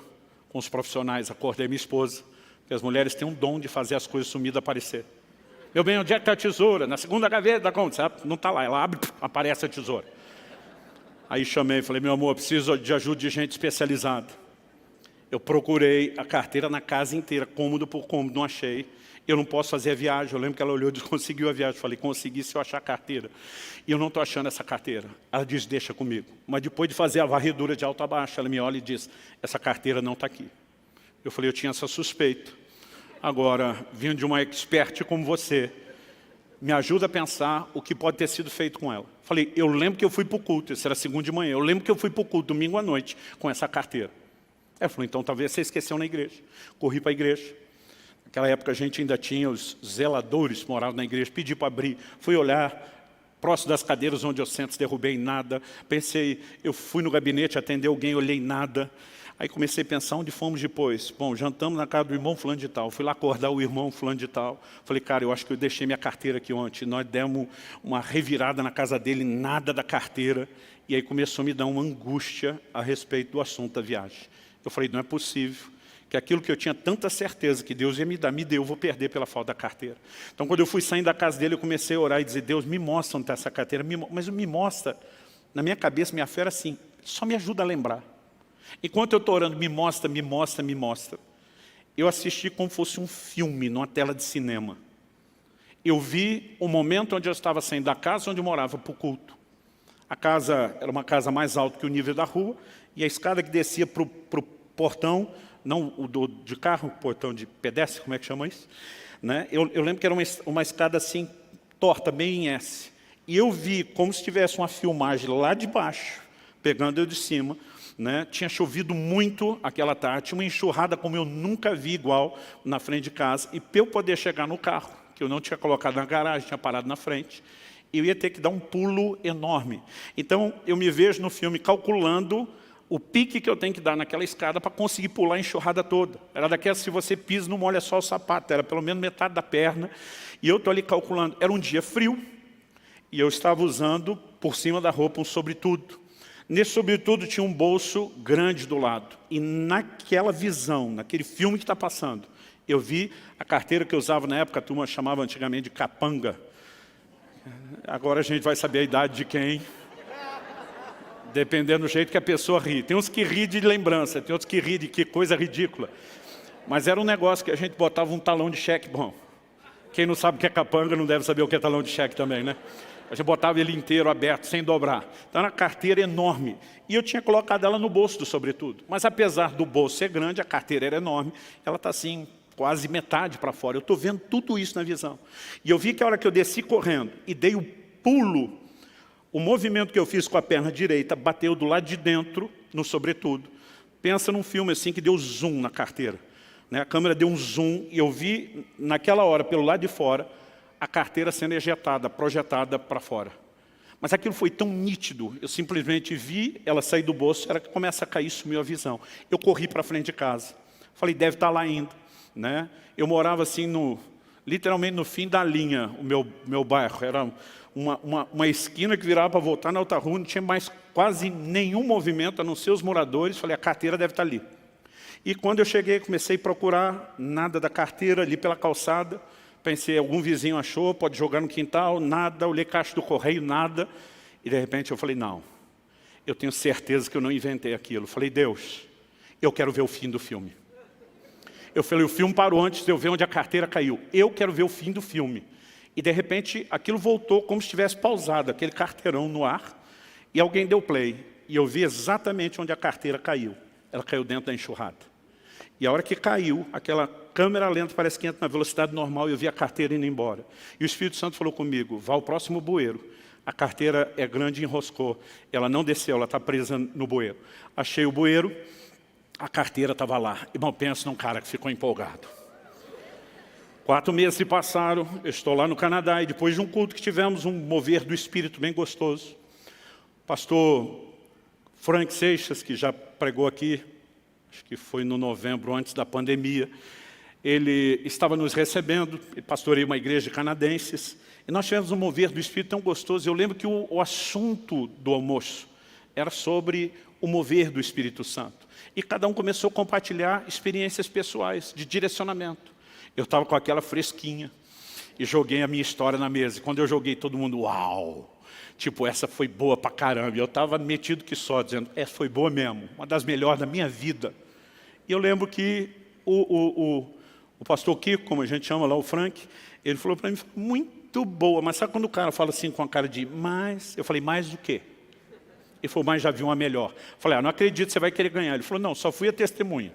com os profissionais, acordei minha esposa, porque as mulheres têm um dom de fazer as coisas sumidas aparecer. Meu bem, onde é que está a tesoura? Na segunda gaveta, não está lá, ela abre, aparece a tesoura. Aí chamei e falei, meu amor, preciso de ajuda de gente especializada. Eu procurei a carteira na casa inteira, cômodo por cômodo, não achei. Eu não posso fazer a viagem. Eu lembro que ela olhou e disse, conseguiu a viagem. Eu falei, consegui se eu achar a carteira. E eu não estou achando essa carteira. Ela disse, deixa comigo. Mas depois de fazer a varredura de alto a baixo, ela me olha e diz, essa carteira não está aqui. Eu falei, eu tinha essa suspeita. Agora, vindo de uma expert como você, me ajuda a pensar o que pode ter sido feito com ela. Falei, eu lembro que eu fui para o culto, isso era segunda de manhã. Eu lembro que eu fui para o culto domingo à noite com essa carteira. Ela falou, então talvez você esqueceu na igreja. Corri para a igreja. Naquela época a gente ainda tinha os zeladores que moravam na igreja. Pedi para abrir. Fui olhar próximo das cadeiras onde eu sento, derrubei nada. Pensei, eu fui no gabinete atender alguém, olhei nada. Aí comecei a pensar onde fomos depois. Bom, jantamos na casa do irmão fulano de tal. Fui lá acordar o irmão fulano de tal. Falei, cara, eu acho que eu deixei minha carteira aqui ontem. Nós demos uma revirada na casa dele, nada da carteira. E aí começou a me dar uma angústia a respeito do assunto da viagem. Eu falei, não é possível que aquilo que eu tinha tanta certeza que Deus ia me dar, me deu, eu vou perder pela falta da carteira. Então, quando eu fui saindo da casa dele, eu comecei a orar e dizer, Deus, me mostra onde está essa carteira, mas me mostra, na minha cabeça, minha fé era assim, só me ajuda a lembrar. Enquanto eu estou orando, me mostra, me mostra, me mostra. Eu assisti como fosse um filme, numa tela de cinema. Eu vi o momento onde eu estava saindo da casa onde eu morava para o culto. A casa era uma casa mais alta que o nível da rua, e a escada que descia para o portão, não o de carro, o portão de pedestre, como é que chama isso? Né? Eu lembro que era uma escada assim, torta, bem em S. E eu vi como se tivesse uma filmagem lá de baixo, pegando eu de cima. Né? Tinha chovido muito aquela tarde, tinha uma enxurrada como eu nunca vi igual na frente de casa. E para eu poder chegar no carro, que eu não tinha colocado na garagem, tinha parado na frente, eu ia ter que dar um pulo enorme. Então, eu me vejo no filme calculando o pique que eu tenho que dar naquela escada para conseguir pular a enxurrada toda. Era daquelas, se você pisa, não molha só o sapato, era pelo menos metade da perna. E eu estou ali calculando. Era um dia frio, e eu estava usando, por cima da roupa, um sobretudo. Nesse sobretudo tinha um bolso grande do lado. E naquela visão, naquele filme que está passando, eu vi a carteira que eu usava na época, a turma chamava antigamente de capanga. Agora a gente vai saber a idade de quem, dependendo do jeito que a pessoa ri. Tem uns que ri de lembrança, tem outros que ri de que coisa ridícula. Mas era um negócio que a gente botava um talão de cheque. Bom, quem não sabe o que é capanga não deve saber o que é talão de cheque também, né? A gente botava ele inteiro, aberto, sem dobrar. Então era uma carteira enorme. E eu tinha colocado ela no bolso do sobretudo. Mas apesar do bolso ser grande, a carteira era enorme. Ela está assim, quase metade para fora. Eu estou vendo tudo isso na visão. E eu vi que a hora que eu desci correndo e dei o pulo, o movimento que eu fiz com a perna direita bateu do lado de dentro, no sobretudo. Pensa num filme assim que deu zoom na carteira. Né? A câmera deu um zoom e eu vi, naquela hora, pelo lado de fora, a carteira sendo ejetada, projetada para fora. Mas aquilo foi tão nítido, eu simplesmente vi ela sair do bolso, era que começa a cair, sumiu a visão. Eu corri para frente de casa. Falei, deve estar lá ainda. Né? Eu morava assim, literalmente no fim da linha, o meu bairro. Era uma esquina que virava para voltar na outra rua, não tinha mais quase nenhum movimento, a não ser os moradores. Falei, a carteira deve estar ali. E quando eu cheguei, comecei a procurar, nada da carteira ali pela calçada. Pensei, algum vizinho achou, pode jogar no quintal, nada. Olhei caixa do correio, nada. E de repente eu falei, não, eu tenho certeza que eu não inventei aquilo. Falei, Deus, eu quero ver o fim do filme. Eu falei, o filme parou antes de eu ver onde a carteira caiu. Eu quero ver o fim do filme. E de repente aquilo voltou como se tivesse pausado, aquele carteirão no ar. E alguém deu play. E eu vi exatamente onde a carteira caiu. Ela caiu dentro da enxurrada. E a hora que caiu, aquela câmera lenta parece que entra na velocidade normal e eu vi a carteira indo embora. E o Espírito Santo falou comigo, vá ao próximo bueiro. A carteira é grande e enroscou. Ela não desceu, ela está presa no bueiro. Achei o bueiro, a carteira estava lá. Irmão, pensa num cara que ficou empolgado. 4 meses se passaram, eu estou lá no Canadá e depois de um culto que tivemos, um mover do Espírito bem gostoso. Pastor Frank Seixas, que já pregou aqui, acho que foi no novembro, antes da pandemia, ele estava nos recebendo, pastoreia uma igreja de canadenses, e nós tivemos um mover do Espírito tão gostoso. Eu lembro que o assunto do almoço era sobre o mover do Espírito Santo. E cada um começou a compartilhar experiências pessoais, de direcionamento. Eu estava com aquela fresquinha e joguei a minha história na mesa. E quando eu joguei, todo mundo, uau! Tipo, essa foi boa pra caramba. E eu estava metido que só, dizendo, essa foi boa mesmo, uma das melhores da minha vida. E eu lembro que o pastor Kiko, como a gente chama lá, o Frank, ele falou para mim, muito boa, mas sabe quando o cara fala assim com a cara de mais? Eu falei, mais do quê? Ele falou, mas já vi uma melhor. Eu falei, não acredito, você vai querer ganhar. Ele falou, não, só fui a testemunha.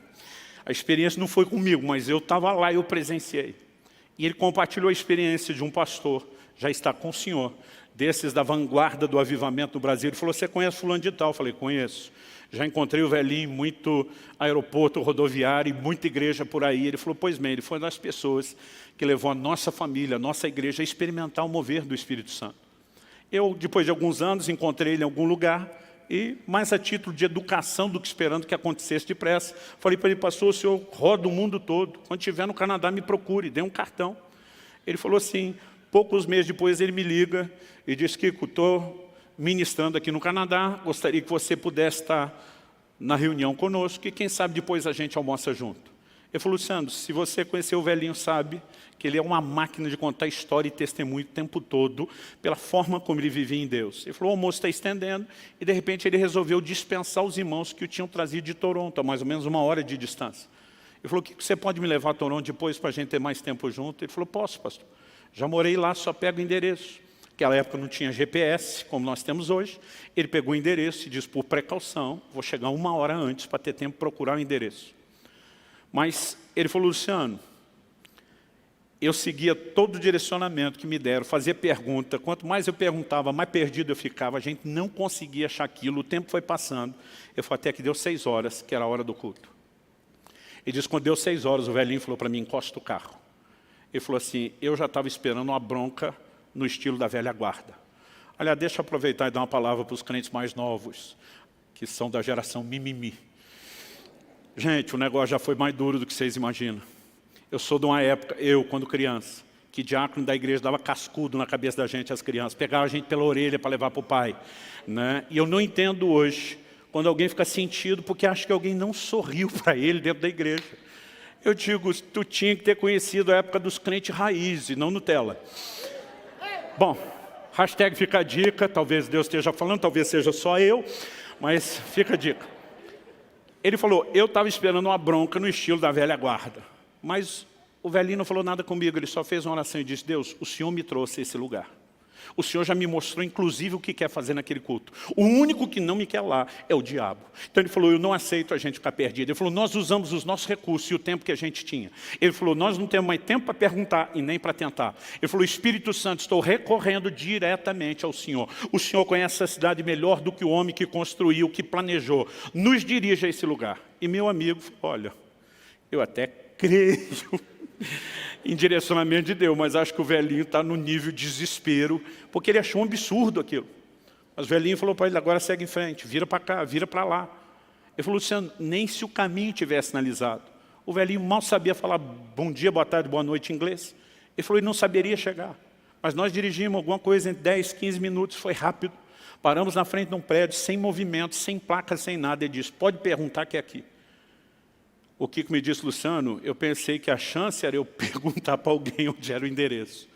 A experiência não foi comigo, mas eu estava lá e eu presenciei. E ele compartilhou a experiência de um pastor, já está com o senhor, desses da vanguarda do avivamento no Brasil. Ele falou, você conhece fulano de tal? Eu falei, conheço. Já encontrei o velhinho, muito aeroporto rodoviário e muita igreja por aí. Ele falou, pois bem, ele foi uma das pessoas que levou a nossa família, a nossa igreja a experimentar o mover do Espírito Santo. Eu, depois de alguns anos, encontrei ele em algum lugar e, mais a título de educação do que esperando que acontecesse depressa, falei para ele, pastor, o senhor roda o mundo todo. Quando estiver no Canadá, me procure, dê um cartão. Ele falou assim, poucos meses depois ele me liga e disse, Kiko, estou ministrando aqui no Canadá, gostaria que você pudesse estar na reunião conosco e quem sabe depois a gente almoça junto. Ele falou, Luciano, se você conhecer o velhinho, sabe que ele é uma máquina de contar história e testemunho o tempo todo, pela forma como ele vivia em Deus. Ele falou, o almoço está estendendo, e de repente ele resolveu dispensar os irmãos que o tinham trazido de Toronto, a mais ou menos 1 hora de distância. Ele falou, que você pode me levar a Toronto depois para a gente ter mais tempo junto? Ele falou, posso, pastor. Já morei lá, só pego o endereço. Naquela época não tinha GPS, como nós temos hoje. Ele pegou o endereço e disse, por precaução, vou chegar 1 hora antes para ter tempo de procurar o endereço. Mas ele falou, Luciano, eu seguia todo o direcionamento que me deram, fazia pergunta. Quanto mais eu perguntava, mais perdido eu ficava. A gente não conseguia achar aquilo, o tempo foi passando. Eu falei, até que deu 6 horas, que era a hora do culto. Ele disse, quando deu 6 horas, o velhinho falou para mim, encosta o carro. Ele falou assim, eu já estava esperando uma bronca no estilo da velha guarda. Aliás, deixa eu aproveitar e dar uma palavra para os crentes mais novos, que são da geração mimimi. Gente, o negócio já foi mais duro do que vocês imaginam. Eu sou de uma época, quando criança, que diácono da igreja dava cascudo na cabeça da gente, as crianças, pegava a gente pela orelha para levar para o pai. Né? E eu não entendo hoje, quando alguém fica sentido, porque acha que alguém não sorriu para ele dentro da igreja. Eu digo, tu tinha que ter conhecido a época dos crentes raiz e não Nutella. Bom, hashtag fica a dica, talvez Deus esteja falando, talvez seja só eu, mas fica a dica. Ele falou, eu estava esperando uma bronca no estilo da velha guarda. Mas o velhinho não falou nada comigo, ele só fez uma oração e disse, Deus, o Senhor me trouxe a esse lugar. O Senhor já me mostrou, inclusive, o que quer fazer naquele culto. O único que não me quer lá é o diabo. Então ele falou, eu não aceito a gente ficar perdido. Ele falou, nós usamos os nossos recursos e o tempo que a gente tinha. Ele falou, nós não temos mais tempo para perguntar e nem para tentar. Ele falou, Espírito Santo, estou recorrendo diretamente ao Senhor. O Senhor conhece a cidade melhor do que o homem que construiu, que planejou. Nos dirige a esse lugar. E meu amigo falou, olha, eu até creio em direcionamento de Deus, mas acho que o velhinho está no nível de desespero, porque ele achou um absurdo aquilo. Mas o velhinho falou para ele, agora segue em frente, vira para cá, vira para lá. Ele falou, Luciano, nem se o caminho tivesse sinalizado. O velhinho mal sabia falar bom dia, boa tarde, boa noite em inglês. Ele falou, ele não saberia chegar. Mas nós dirigimos alguma coisa em 10, 15 minutos, foi rápido. Paramos na frente de um prédio, sem movimento, sem placa, sem nada. Ele disse, pode perguntar que é aqui. O Kiko me disse, Luciano, eu pensei que a chance era eu perguntar para alguém onde era o endereço.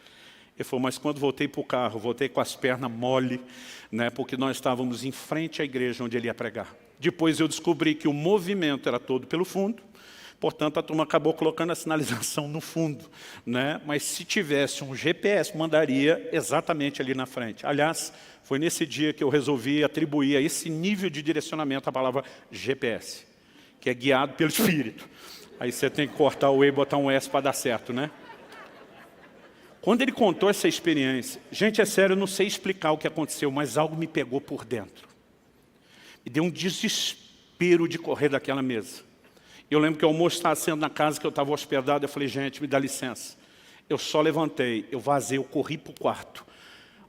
Ele falou, mas quando voltei para o carro, voltei com as pernas mole, né, porque nós estávamos em frente à igreja onde ele ia pregar. Depois eu descobri que o movimento era todo pelo fundo, portanto a turma acabou colocando a sinalização no fundo. Né? Mas se tivesse um GPS, mandaria exatamente ali na frente. Aliás, foi nesse dia que eu resolvi atribuir a esse nível de direcionamento a palavra GPS. Que é guiado pelo Espírito. Aí você tem que cortar o E e botar um S para dar certo, né? Quando ele contou essa experiência, gente, é sério, eu não sei explicar o que aconteceu, mas algo me pegou por dentro. Me deu um desespero de correr daquela mesa. Eu lembro que o almoço estava sendo na casa que eu estava hospedado, eu falei, gente, me dá licença. Eu só levantei, eu vazei, eu corri para o quarto.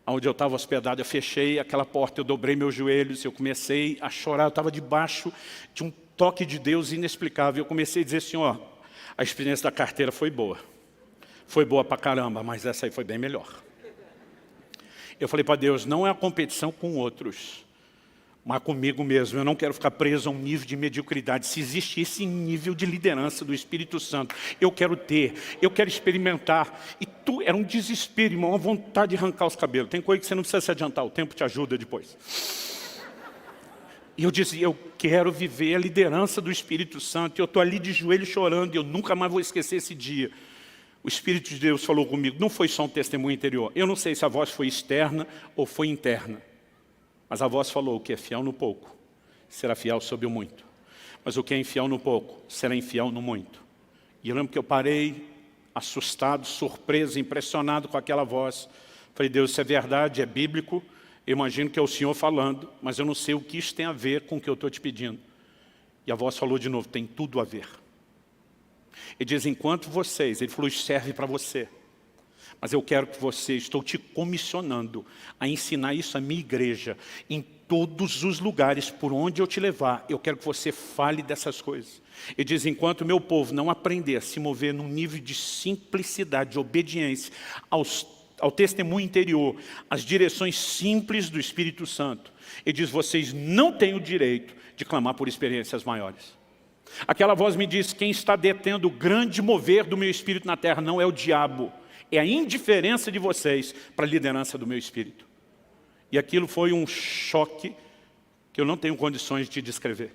Onde eu estava hospedado, eu fechei aquela porta, eu dobrei meus joelhos, eu comecei a chorar, eu estava debaixo de um toque de Deus inexplicável. Eu comecei a dizer assim, ó, a experiência da carteira foi boa. Foi boa pra caramba, mas essa aí foi bem melhor. Eu falei para Deus, não é a competição com outros, mas comigo mesmo. Eu não quero ficar preso a um nível de mediocridade. Se existe esse nível de liderança do Espírito Santo, eu quero ter, eu quero experimentar. E era um desespero, irmão, uma vontade de arrancar os cabelos. Tem coisa que você não precisa se adiantar, o tempo te ajuda depois. E eu dizia, eu quero viver a liderança do Espírito Santo. E eu estou ali de joelho chorando e eu nunca mais vou esquecer esse dia. O Espírito de Deus falou comigo, não foi só um testemunho interior. Eu não sei se a voz foi externa ou foi interna. Mas a voz falou, o que é fiel no pouco, será fiel sobre o muito. Mas o que é infiel no pouco, será infiel no muito. E eu lembro que eu parei, assustado, surpreso, impressionado com aquela voz. Falei, Deus, isso é verdade, é bíblico. Eu imagino que é o Senhor falando, mas eu não sei o que isso tem a ver com o que eu estou te pedindo. E a voz falou de novo, tem tudo a ver. Ele diz, enquanto vocês, ele falou, isso serve para você. Mas eu quero que você, estou te comissionando a ensinar isso à minha igreja, em todos os lugares por onde eu te levar, eu quero que você fale dessas coisas. Ele diz, enquanto o meu povo não aprender a se mover num nível de simplicidade, de obediência ao testemunho interior, às direções simples do Espírito Santo. Ele diz, vocês não têm o direito de clamar por experiências maiores. Aquela voz me disse, quem está detendo o grande mover do meu espírito na terra não é o diabo, é a indiferença de vocês para a liderança do meu espírito. E aquilo foi um choque que eu não tenho condições de descrever.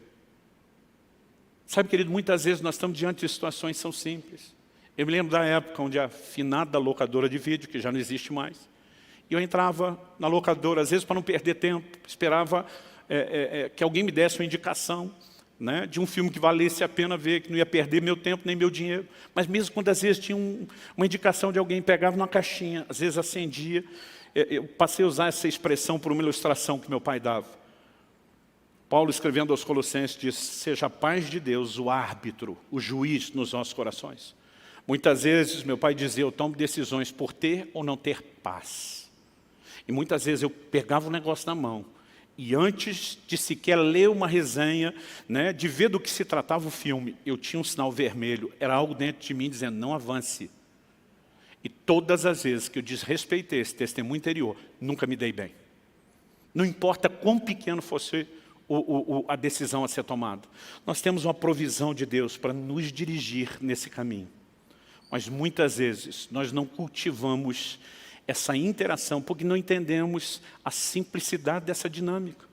Sabe, querido, muitas vezes nós estamos diante de situações que são simples. Eu me lembro da época onde a finada locadora de vídeo, que já não existe mais, e eu entrava na locadora, às vezes para não perder tempo, esperava que alguém me desse uma indicação, né, de um filme que valesse a pena ver, que não ia perder meu tempo nem meu dinheiro. Mas mesmo quando às vezes tinha uma indicação de alguém, pegava uma caixinha, às vezes acendia, eu passei a usar essa expressão por uma ilustração que meu pai dava. Paulo, escrevendo aos Colossenses, diz, seja a paz de Deus o árbitro, o juiz nos nossos corações. Muitas vezes meu pai dizia, eu tomo decisões por ter ou não ter paz. E muitas vezes eu pegava o negócio na mão, e antes de sequer ler uma resenha, né, de ver do que se tratava o filme, eu tinha um sinal vermelho, era algo dentro de mim dizendo, não avance. E todas as vezes que eu desrespeitei esse testemunho interior, nunca me dei bem. Não importa quão pequeno fosse a decisão a ser tomada. Nós temos uma provisão de Deus para nos dirigir nesse caminho. Mas muitas vezes nós não cultivamos essa interação porque não entendemos a simplicidade dessa dinâmica.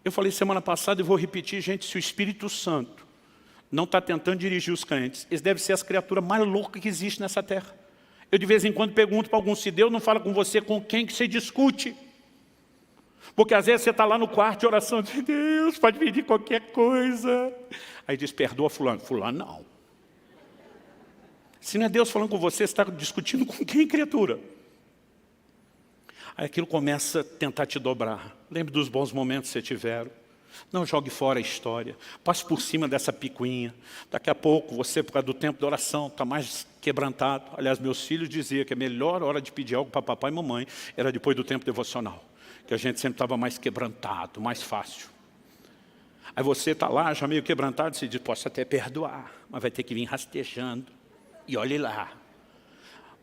Eu falei semana passada e vou repetir, gente, se o Espírito Santo não está tentando dirigir os crentes, eles devem ser as criaturas mais loucas que existem nessa terra. Eu de vez em quando pergunto para algum, se Deus não fala com você, com quem que você discute? Porque às vezes você está lá no quarto de oração, diz, Deus, pode pedir qualquer coisa. Aí diz, perdoa fulano. Fulano não. Se não é Deus falando com você, você está discutindo com quem, criatura? Aí aquilo começa a tentar te dobrar. Lembre dos bons momentos que você tiveram. Não jogue fora a história. Passe por cima dessa picuinha. Daqui a pouco, você, por causa do tempo de oração, está mais quebrantado. Aliás, meus filhos diziam que a melhor hora de pedir algo para papai e mamãe era depois do tempo devocional. Que a gente sempre estava mais quebrantado, mais fácil. Aí você está lá, já meio quebrantado, você diz, posso até perdoar, mas vai ter que vir rastejando. E olhe lá.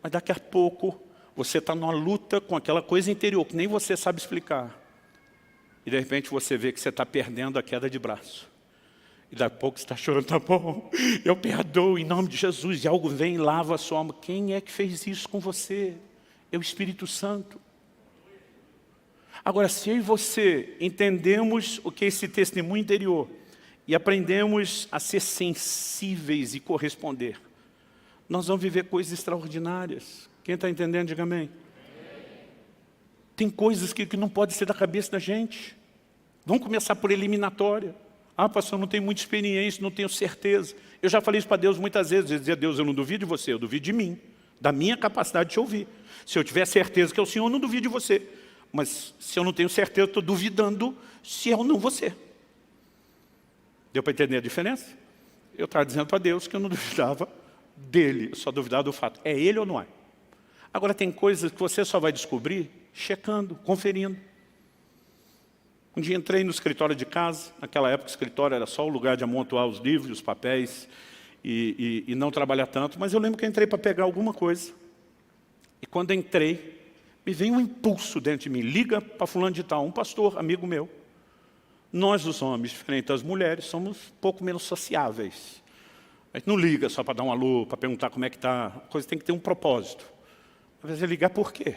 Mas daqui a pouco, você está numa luta com aquela coisa interior, que nem você sabe explicar. E de repente você vê que você está perdendo a queda de braço. E daqui a pouco você está chorando, tá bom, eu perdoo em nome de Jesus. E algo vem e lava a sua alma. Quem é que fez isso com você? É o Espírito Santo. Agora, se eu e você entendemos o que é esse testemunho interior e aprendemos a ser sensíveis e corresponder, nós vamos viver coisas extraordinárias. Quem está entendendo, diga amém. Tem coisas que não podem ser da cabeça da gente. Vamos começar por eliminatória. Ah, pastor, eu não tenho muita experiência, não tenho certeza. Eu já falei isso para Deus muitas vezes. Eu dizia, Deus, eu não duvido de você, eu duvido de mim, da minha capacidade de te ouvir. Se eu tiver certeza que é o Senhor, eu não duvido de você. Mas se eu não tenho certeza, eu estou duvidando se é ou não você. Deu para entender a diferença? Eu estava dizendo para Deus que eu não duvidava dele, eu só duvidava do fato. É ele ou não é? Agora tem coisas que você só vai descobrir checando, conferindo. Um dia entrei no escritório de casa, naquela época o escritório era só o lugar de amontoar os livros, os papéis e não trabalhar tanto, mas eu lembro que eu entrei para pegar alguma coisa. E quando entrei, me veio um impulso dentro de mim, liga para fulano de tal, um pastor, amigo meu. Nós, os homens, diferente das mulheres, somos um pouco menos sociáveis. A gente não liga só para dar um alô, para perguntar como é que está. A coisa tem que ter um propósito. Às vezes é ligar por quê?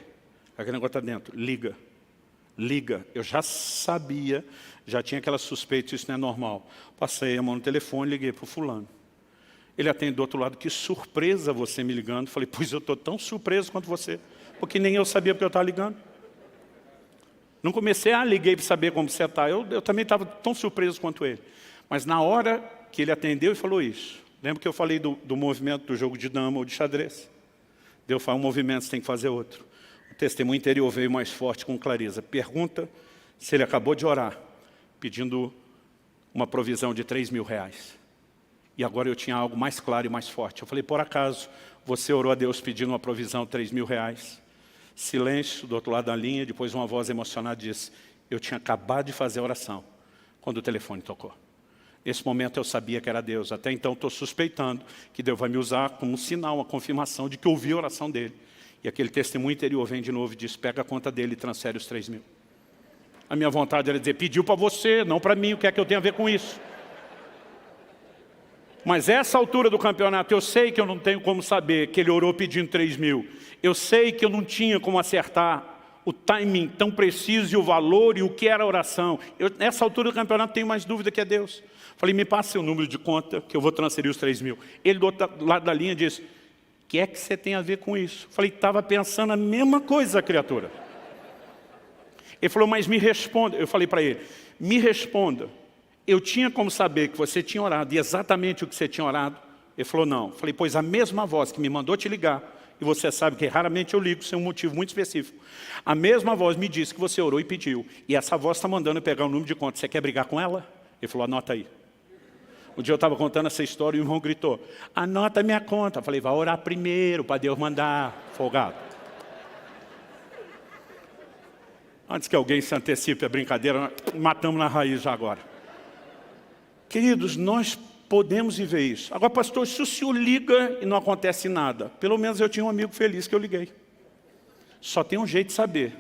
Aquele negócio está dentro. Liga. Liga. Eu já sabia, já tinha aquela suspeita, isso não é normal. Passei a mão no telefone, liguei para o fulano. Ele atende do outro lado, que surpresa você me ligando. Falei, pois eu estou tão surpreso quanto você. Porque nem eu sabia porque eu estava ligando. Não comecei, liguei para saber como você está. Eu também estava tão surpreso quanto ele. Mas na hora que ele atendeu e falou isso, lembra que eu falei do movimento do jogo de dama ou de xadrez? Deus faz um movimento, você tem que fazer outro. O testemunho interior veio mais forte com clareza. Pergunta se ele acabou de orar, pedindo uma provisão de 3 mil reais. E agora eu tinha algo mais claro e mais forte. Eu falei, por acaso, você orou a Deus pedindo uma provisão de 3 mil reais? Silêncio do outro lado da linha, depois uma voz emocionada disse, eu tinha acabado de fazer a oração, quando o telefone tocou. Nesse momento eu sabia que era Deus. Até então estou suspeitando que Deus vai me usar como um sinal, uma confirmação de que ouvi a oração dele. E aquele testemunho interior vem de novo e diz, pega a conta dele e transfere os 3 mil. A minha vontade era dizer, pediu para você, não para mim, o que é que eu tenho a ver com isso? Mas essa altura do campeonato, eu sei que eu não tenho como saber que ele orou pedindo 3.000. Eu sei que eu não tinha como acertar o timing tão preciso e o valor e o que era a oração. Nessa altura do campeonato, tenho mais dúvida que é Deus. Falei, me passa seu número de conta que eu vou transferir os 3.000. Ele do outro lado da linha disse, o que é que você tem a ver com isso? Falei, estava pensando a mesma coisa, criatura. Ele falou, mas me responda. Eu falei para ele, me responda. Eu tinha como saber que você tinha orado e exatamente o que você tinha orado? Ele falou, não. Falei, pois a mesma voz que me mandou te ligar, e você sabe que raramente eu ligo sem um motivo muito específico. A mesma voz me disse que você orou e pediu. E essa voz está mandando eu pegar o número de conta. Você quer brigar com ela? Ele falou, anota aí. Um dia eu estava contando essa história e o irmão gritou, anota minha conta. Eu falei, vai orar primeiro para Deus mandar, folgado. Antes que alguém se antecipe a brincadeira, matamos na raiz já agora. Queridos, nós podemos viver isso. Agora, pastor, se o senhor liga e não acontece nada, pelo menos eu tinha um amigo feliz que eu liguei. Só tem um jeito de saber,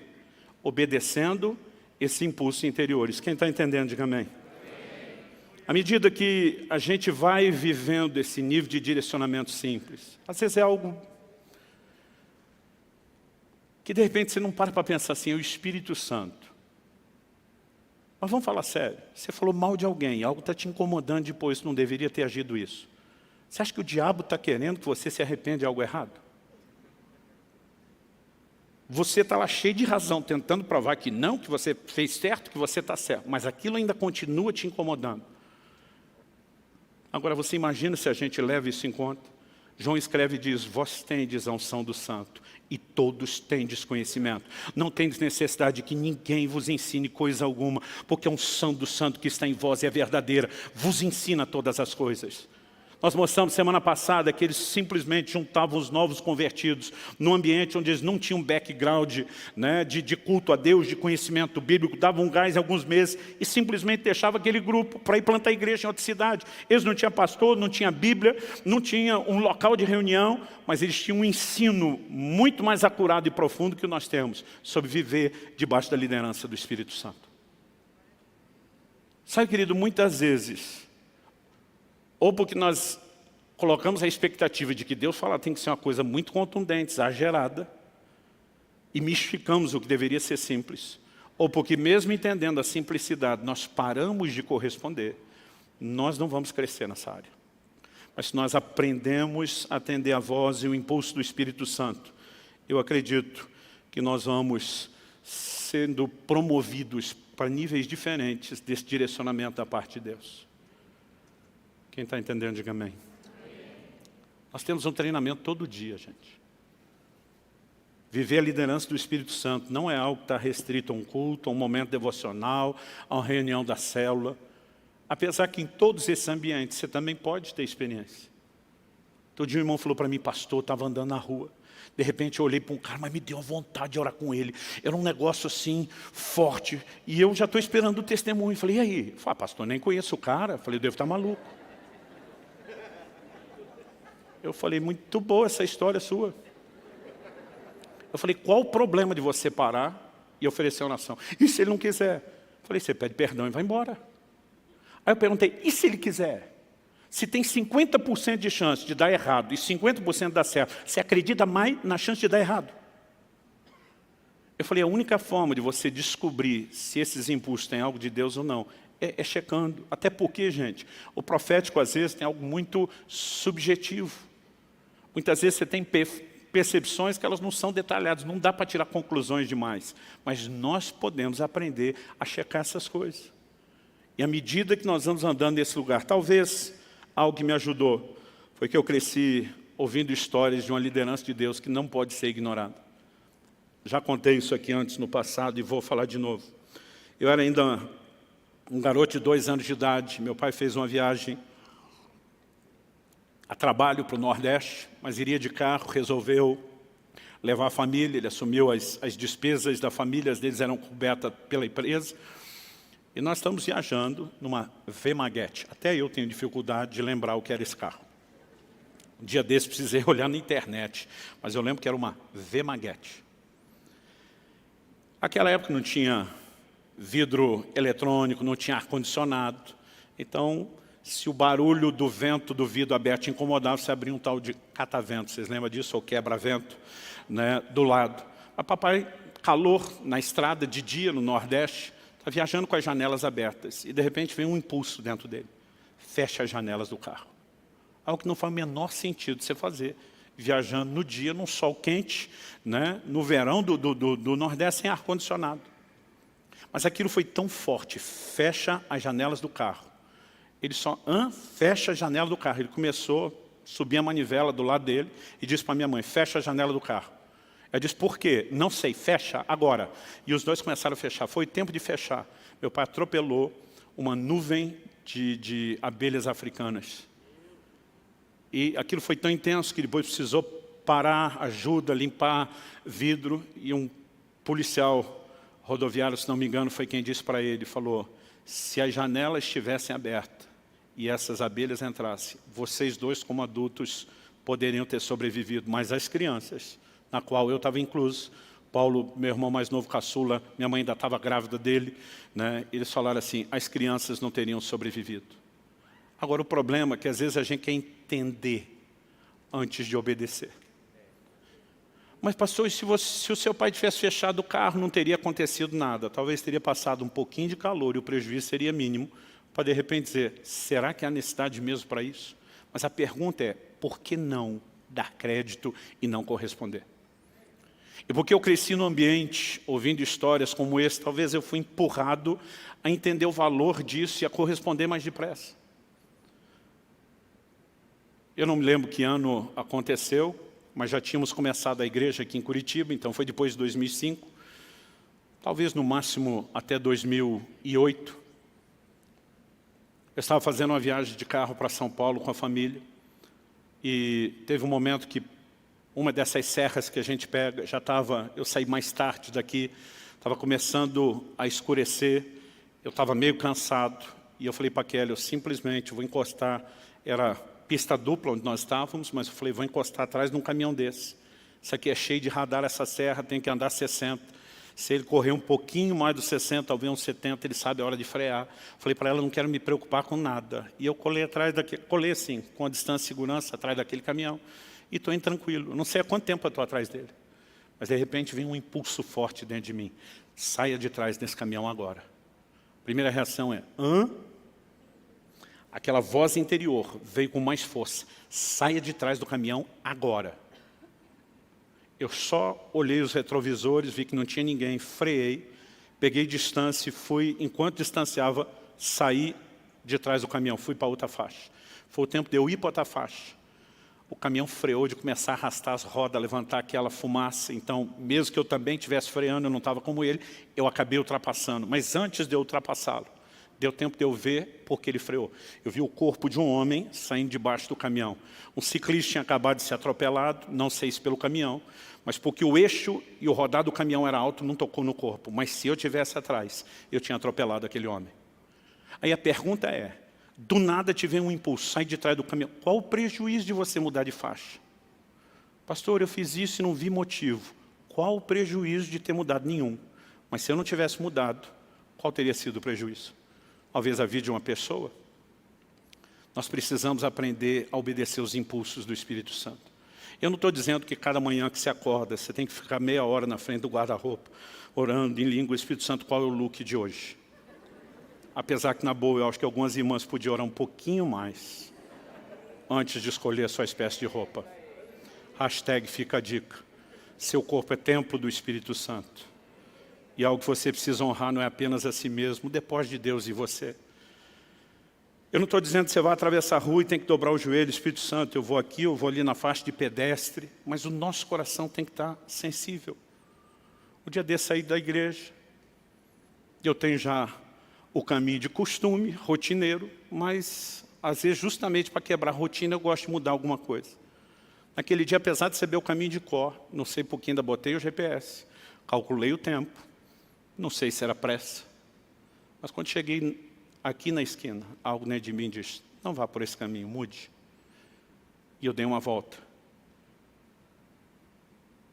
obedecendo esse impulso interiores. Quem está entendendo, diga amém. À medida que a gente vai vivendo esse nível de direcionamento simples, às vezes é algo que de repente você não para pensar assim, é o Espírito Santo. Mas vamos falar sério, você falou mal de alguém, algo está te incomodando depois, não deveria ter agido isso. Você acha que o diabo está querendo que você se arrependa de algo errado? Você está lá cheio de razão, tentando provar que não, que você fez certo, que você está certo, mas aquilo ainda continua te incomodando. Agora você imagina se a gente leva isso em conta. João escreve e diz, vós tendes a unção do santo, e todos tendes conhecimento. Não tendes necessidade de que ninguém vos ensine coisa alguma, porque a unção do santo que está em vós é verdadeira, vos ensina todas as coisas. Nós mostramos semana passada que eles simplesmente juntavam os novos convertidos num ambiente onde eles não tinham background, né, de culto a Deus, de conhecimento bíblico, davam um gás em alguns meses e simplesmente deixavam aquele grupo para ir plantar igreja em outra cidade. Eles não tinham pastor, não tinham Bíblia, não tinham um local de reunião, mas eles tinham um ensino muito mais acurado e profundo que nós temos sobre viver debaixo da liderança do Espírito Santo. Sabe, querido, muitas vezes, ou porque nós colocamos a expectativa de que Deus fala tem que ser uma coisa muito contundente, exagerada, e mistificamos o que deveria ser simples, ou porque mesmo entendendo a simplicidade, nós paramos de corresponder, nós não vamos crescer nessa área. Mas se nós aprendemos a atender a voz e o impulso do Espírito Santo, eu acredito que nós vamos sendo promovidos para níveis diferentes desse direcionamento da parte de Deus. Quem está entendendo, diga amém. Nós temos um treinamento todo dia, gente. Viver a liderança do Espírito Santo não é algo que está restrito a um culto, a um momento devocional, a uma reunião da célula. Apesar que em todos esses ambientes você também pode ter experiência. Todo dia um irmão falou para mim, pastor, estava andando na rua. De repente eu olhei para um cara, mas me deu vontade de orar com ele. Era um negócio assim, forte. E eu já estou esperando o testemunho. Falei, e aí? Ele falou, pastor, nem conheço o cara. Falei, eu devo estar maluco. Eu falei, muito boa essa história sua. Eu falei, qual o problema de você parar e oferecer oração? E se ele não quiser? Eu falei, você pede perdão e vai embora. Aí eu perguntei, e se ele quiser? Se tem 50% de chance de dar errado e 50% dar certo, você acredita mais na chance de dar errado? Eu falei, a única forma de você descobrir se esses impulsos têm algo de Deus ou não, é checando. Até porque, gente, o profético às vezes tem algo muito subjetivo. Muitas vezes você tem percepções que elas não são detalhadas, não dá para tirar conclusões demais. Mas nós podemos aprender a checar essas coisas. E à medida que nós vamos andando nesse lugar, talvez algo que me ajudou foi que eu cresci ouvindo histórias de uma liderança de Deus que não pode ser ignorada. Já contei isso aqui antes no passado e vou falar de novo. Eu era ainda um garoto de 2 anos de idade, meu pai fez uma viagem a trabalho para o Nordeste, mas iria de carro, resolveu levar a família, ele assumiu as despesas da família, as deles eram cobertas pela empresa, e nós estamos viajando numa V-Maguete. Até eu tenho dificuldade de lembrar o que era esse carro. Um dia desse precisei olhar na internet, mas eu lembro que era uma V-Maguete. Naquela época não tinha vidro eletrônico, não tinha ar-condicionado, então Se o barulho do vento do vidro aberto incomodava, você abria um tal de catavento. Vocês lembram disso? Ou quebra-vento, né, do lado. Mas papai, calor na estrada de dia no Nordeste, está viajando com as janelas abertas. E de repente vem um impulso dentro dele. Fecha as janelas do carro. Algo que não faz o menor sentido você fazer. Viajando no dia, num sol quente, né, no verão do Nordeste, sem ar-condicionado. Mas aquilo foi tão forte. Fecha as janelas do carro. Ele só fecha a janela do carro. Ele começou a subir a manivela do lado dele e disse para minha mãe, fecha a janela do carro. Ela disse, por quê? Não sei, fecha agora. E os dois começaram a fechar. Foi tempo de fechar. Meu pai atropelou uma nuvem de abelhas africanas. E aquilo foi tão intenso que depois precisou parar, ajuda, limpar vidro. E um policial rodoviário, se não me engano, foi quem disse para ele, falou, se as janelas estivessem abertas e essas abelhas entrassem, vocês dois, como adultos, poderiam ter sobrevivido, mas as crianças, na qual eu estava incluso, Paulo, meu irmão mais novo, caçula, minha mãe ainda estava grávida dele, né? Eles falaram assim, as crianças não teriam sobrevivido. Agora, o problema é que às vezes a gente quer entender antes de obedecer. Mas, pastor, se o seu pai tivesse fechado o carro, não teria acontecido nada. Talvez teria passado um pouquinho de calor e o prejuízo seria mínimo, para de repente dizer, será que há necessidade mesmo para isso? Mas a pergunta é, por que não dar crédito e não corresponder? E porque eu cresci num ambiente, ouvindo histórias como esse, talvez eu fui empurrado a entender o valor disso e a corresponder mais depressa. Eu não me lembro que ano aconteceu, mas já tínhamos começado a igreja aqui em Curitiba, então foi depois de 2005, talvez no máximo até 2008. Eu estava fazendo uma viagem de carro para São Paulo com a família, e teve um momento que uma dessas serras que a gente pega, eu saí mais tarde daqui, estava começando a escurecer, eu estava meio cansado, e eu falei para a Kelly, eu simplesmente vou encostar, era pista dupla onde nós estávamos, mas eu falei, vou encostar atrás de um caminhão desse. Isso aqui é cheio de radar, essa serra, tem que andar 60. Se ele correr um pouquinho mais dos 60, talvez uns 70, ele sabe a hora de frear. Falei para ela, não quero me preocupar com nada. E eu colei assim, com a distância de segurança, atrás daquele caminhão. E estou indo tranquilo. Eu não sei há quanto tempo eu estou atrás dele. Mas de repente vem um impulso forte dentro de mim. Saia de trás desse caminhão agora. A primeira reação é, hã? Aquela voz interior veio com mais força. Saia de trás do caminhão agora. Eu só olhei os retrovisores, vi que não tinha ninguém, freiei, peguei distância e fui, enquanto distanciava, saí de trás do caminhão, fui para outra faixa. Foi o tempo de eu ir para outra faixa. O caminhão freou de começar a arrastar as rodas, levantar aquela fumaça. Então, mesmo que eu também estivesse freando, eu não estava como ele, eu acabei ultrapassando. Mas antes de eu ultrapassá-lo, deu tempo de eu ver porque ele freou. Eu vi o corpo de um homem saindo debaixo do caminhão. Um ciclista tinha acabado de ser atropelado, não sei se pelo caminhão, mas porque o eixo e o rodar do caminhão era alto, não tocou no corpo. Mas se eu tivesse atrás, eu tinha atropelado aquele homem. Aí a pergunta é, do nada te vem um impulso, sai de trás do caminhão. Qual o prejuízo de você mudar de faixa? Pastor, eu fiz isso e não vi motivo. Qual o prejuízo de ter mudado? Nenhum. Mas se eu não tivesse mudado, qual teria sido o prejuízo? Talvez a vida de uma pessoa. Nós precisamos aprender a obedecer os impulsos do Espírito Santo. Eu não estou dizendo que cada manhã que você acorda, você tem que ficar meia hora na frente do guarda-roupa, orando em língua, Espírito Santo, qual é o look de hoje? Apesar que, na boa, eu acho que algumas irmãs podiam orar um pouquinho mais antes de escolher a sua espécie de roupa. Hashtag fica a dica. Seu corpo é templo do Espírito Santo. E algo que você precisa honrar não é apenas a si mesmo, depois de Deus e você. Eu não estou dizendo que você vai atravessar a rua e tem que dobrar o joelho, Espírito Santo, eu vou aqui, eu vou ali na faixa de pedestre, mas o nosso coração tem que estar sensível. O dia desse saí da igreja, eu tenho já o caminho de costume, rotineiro, mas às vezes justamente para quebrar a rotina eu gosto de mudar alguma coisa. Naquele dia, apesar de saber o caminho de cor, não sei por que ainda botei o GPS, calculei o tempo, não sei se era pressa, mas quando cheguei aqui na esquina, algo dentro de mim disse, não vá por esse caminho, mude. E eu dei uma volta.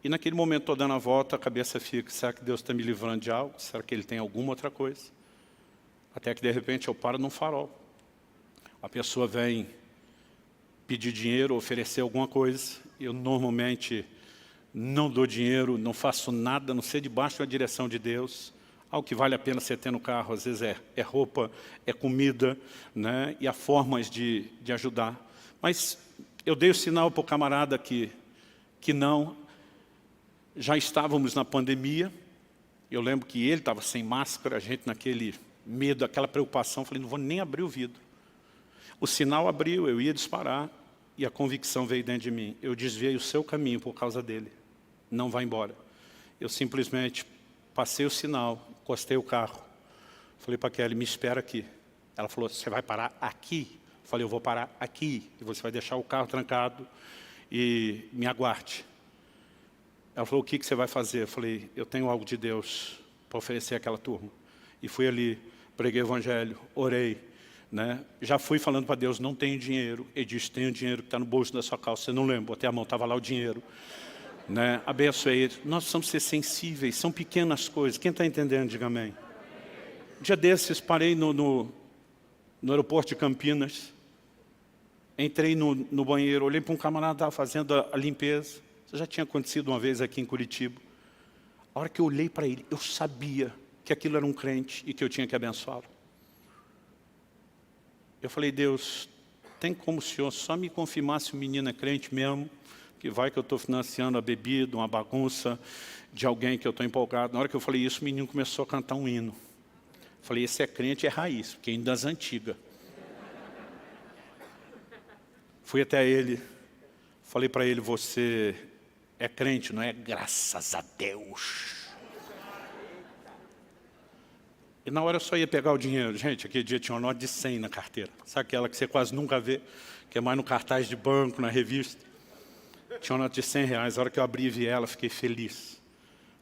E naquele momento, estou dando a volta, a cabeça fica, será que Deus está me livrando de algo? Será que Ele tem alguma outra coisa? Até que, de repente, eu paro num farol. A pessoa vem pedir dinheiro, oferecer alguma coisa. Eu normalmente não dou dinheiro, não faço nada, a não ser debaixo da direção de Deus. Algo que vale a pena você ter no carro, às vezes é roupa, é comida, né? E há formas de ajudar. Mas eu dei o sinal para o camarada que não. Já estávamos na pandemia. Eu lembro que ele estava sem máscara, a gente naquele medo, aquela preocupação. Falei, não vou nem abrir o vidro. O sinal abriu, eu ia disparar e a convicção veio dentro de mim. Eu desviei o seu caminho por causa dele. Não vá embora. Eu simplesmente passei o sinal, encostei o carro. Falei para a Kelly, me espera aqui. Ela falou, você vai parar aqui? Eu falei, eu vou parar aqui. E você vai deixar o carro trancado e me aguarde. Ela falou, o que você vai fazer? Eu falei, eu tenho algo de Deus para oferecer àquela turma. E fui ali, preguei o evangelho, orei. Né? Já fui falando para Deus, não tenho dinheiro. Ele disse, tenho dinheiro que está no bolso da sua calça. Você não lembra, botei a mão, estava lá o dinheiro. Né? Abençoei ele. Nós precisamos ser sensíveis, são pequenas coisas. Quem está entendendo, diga amém. Um dia desses, parei no aeroporto de Campinas. Entrei no banheiro, olhei para um camarada que estava fazendo a limpeza. Isso já tinha acontecido uma vez aqui em Curitiba. A hora que eu olhei para ele, eu sabia que aquilo era um crente e que eu tinha que abençoá-lo. Eu falei, Deus, tem como o Senhor só me confirmar se o menino é crente mesmo, que vai que eu estou financiando a bebida, uma bagunça de alguém que eu estou empolgado. Na hora que eu falei isso, o menino começou a cantar um hino. Eu falei, esse é crente, é raiz, porque é hino das antigas. Fui até ele, falei para ele, você é crente, não é? Graças a Deus. E na hora eu só ia pegar o dinheiro. Gente, aquele dia tinha uma nota de 100 na carteira. Sabe aquela que você quase nunca vê, que é mais no cartaz de banco, na revista? Tinha uma nota de 100 reais. A hora que eu abri e vi ela, fiquei feliz.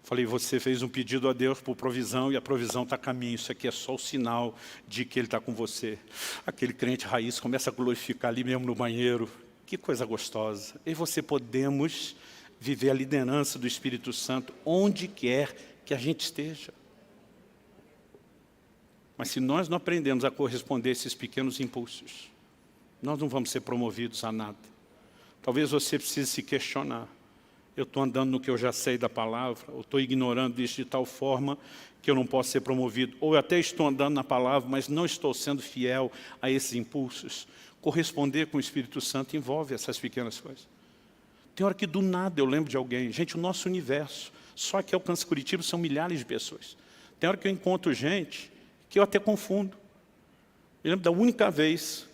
Falei, você fez um pedido a Deus por provisão e a provisão está a caminho. Isso aqui é só o sinal de que Ele está com você. Aquele crente raiz começa a glorificar ali mesmo no banheiro. Que coisa gostosa. E você podemos viver a liderança do Espírito Santo onde quer que a gente esteja. Mas se nós não aprendemos a corresponder a esses pequenos impulsos, nós não vamos ser promovidos a nada. Talvez você precise se questionar. Eu estou andando no que eu já sei da palavra, ou estou ignorando isso de tal forma que eu não posso ser promovido. Ou eu até estou andando na palavra, mas não estou sendo fiel a esses impulsos. Corresponder com o Espírito Santo envolve essas pequenas coisas. Tem hora que do nada eu lembro de alguém. Gente, o nosso universo, só que Alcance Curitiba são milhares de pessoas. Tem hora que eu encontro gente que eu até confundo. Eu lembro da única vez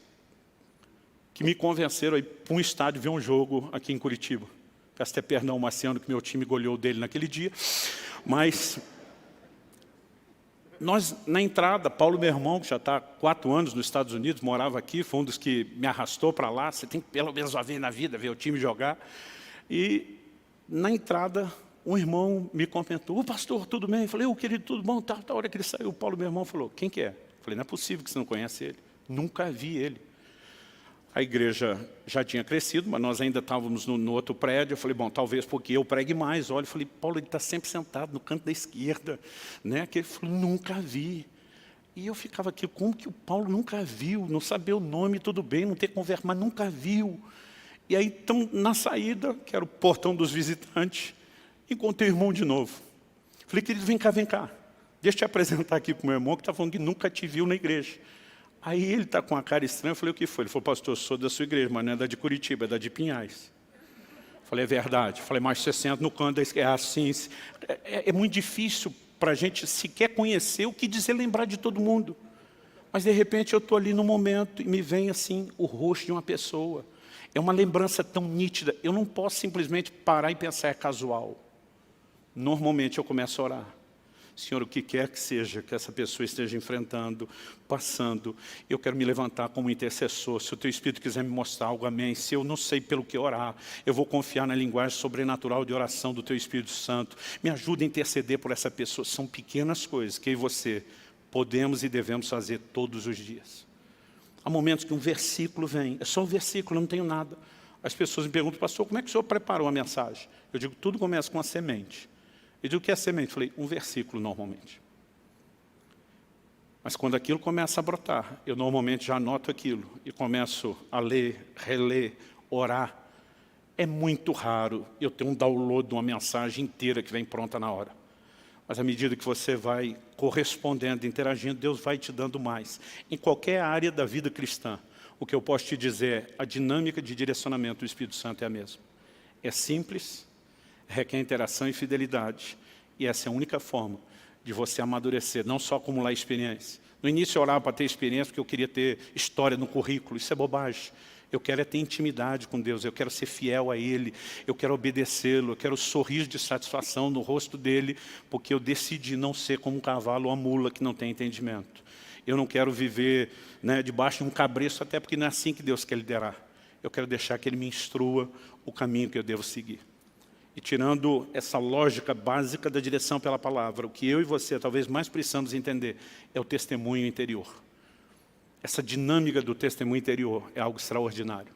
que me convenceram a ir para um estádio ver um jogo aqui em Curitiba. Peço até perdão ao Marciano, que meu time goleou dele naquele dia. Mas nós, na entrada, Paulo, meu irmão, que já está há 4 anos nos Estados Unidos, morava aqui, foi um dos que me arrastou para lá. Você tem que pelo menos uma vez na vida ver o time jogar. E na entrada, um irmão me comentou, pastor, tudo bem? Eu falei, querido, tudo bom? Tá, a hora que ele saiu, o Paulo, meu irmão, falou, quem que é? Eu falei, não é possível que você não conhece ele. Nunca vi ele. A igreja já tinha crescido, mas nós ainda estávamos no outro prédio. Eu falei, bom, talvez porque eu pregue mais. Olha, eu falei, Paulo, ele está sempre sentado no canto da esquerda. Né? Que ele falou, nunca vi. E eu ficava aqui, como que o Paulo nunca viu? Não saber o nome, tudo bem, não ter conversa, mas nunca viu. E aí, então, na saída, que era o portão dos visitantes, encontrei o irmão de novo. Falei, querido, vem cá. Deixa eu te apresentar aqui para o meu irmão, que está falando que nunca te viu na igreja. Aí ele está com uma cara estranha, eu falei, o que foi? Ele falou, pastor, eu sou da sua igreja, mas não é da de Curitiba, é da de Pinhais. Eu falei, é verdade. Eu falei, mas você senta no canto da esquerda, é assim. É muito difícil para a gente sequer conhecer o que dizer, lembrar de todo mundo. Mas de repente eu estou ali no momento e me vem assim o rosto de uma pessoa. É uma lembrança tão nítida, eu não posso simplesmente parar e pensar, é casual. Normalmente eu começo a orar. Senhor, o que quer que seja que essa pessoa esteja enfrentando, passando, eu quero me levantar como intercessor. Se o teu Espírito quiser me mostrar algo, amém. Se eu não sei pelo que orar, eu vou confiar na linguagem sobrenatural de oração do teu Espírito Santo. Me ajuda a interceder por essa pessoa. São pequenas coisas que eu e você podemos e devemos fazer todos os dias. Há momentos que um versículo vem, é só um versículo, eu não tenho nada. As pessoas me perguntam, pastor, como é que o senhor preparou a mensagem? Eu digo, tudo começa com uma semente. Eu digo, o que é semente? Eu falei, um versículo normalmente. Mas quando aquilo começa a brotar, eu normalmente já anoto aquilo e começo a ler, reler, orar. É muito raro eu ter um download de uma mensagem inteira que vem pronta na hora. Mas à medida que você vai correspondendo, interagindo, Deus vai te dando mais. Em qualquer área da vida cristã, o que eu posso te dizer é, a dinâmica de direcionamento do Espírito Santo é a mesma. É simples, requer interação e fidelidade. E essa é a única forma de você amadurecer, não só acumular experiência. No início eu orava para ter experiência porque eu queria ter história no currículo. Isso é bobagem. Eu quero é ter intimidade com Deus, eu quero ser fiel a Ele, eu quero obedecê-lo, eu quero o sorriso de satisfação no rosto dEle, porque eu decidi não ser como um cavalo ou uma mula que não tem entendimento. Eu não quero viver debaixo de um cabresto, até porque não é assim que Deus quer liderar. Eu quero deixar que Ele me instrua o caminho que eu devo seguir. E tirando essa lógica básica da direção pela palavra, o que eu e você talvez mais precisamos entender é o testemunho interior. Essa dinâmica do testemunho interior é algo extraordinário.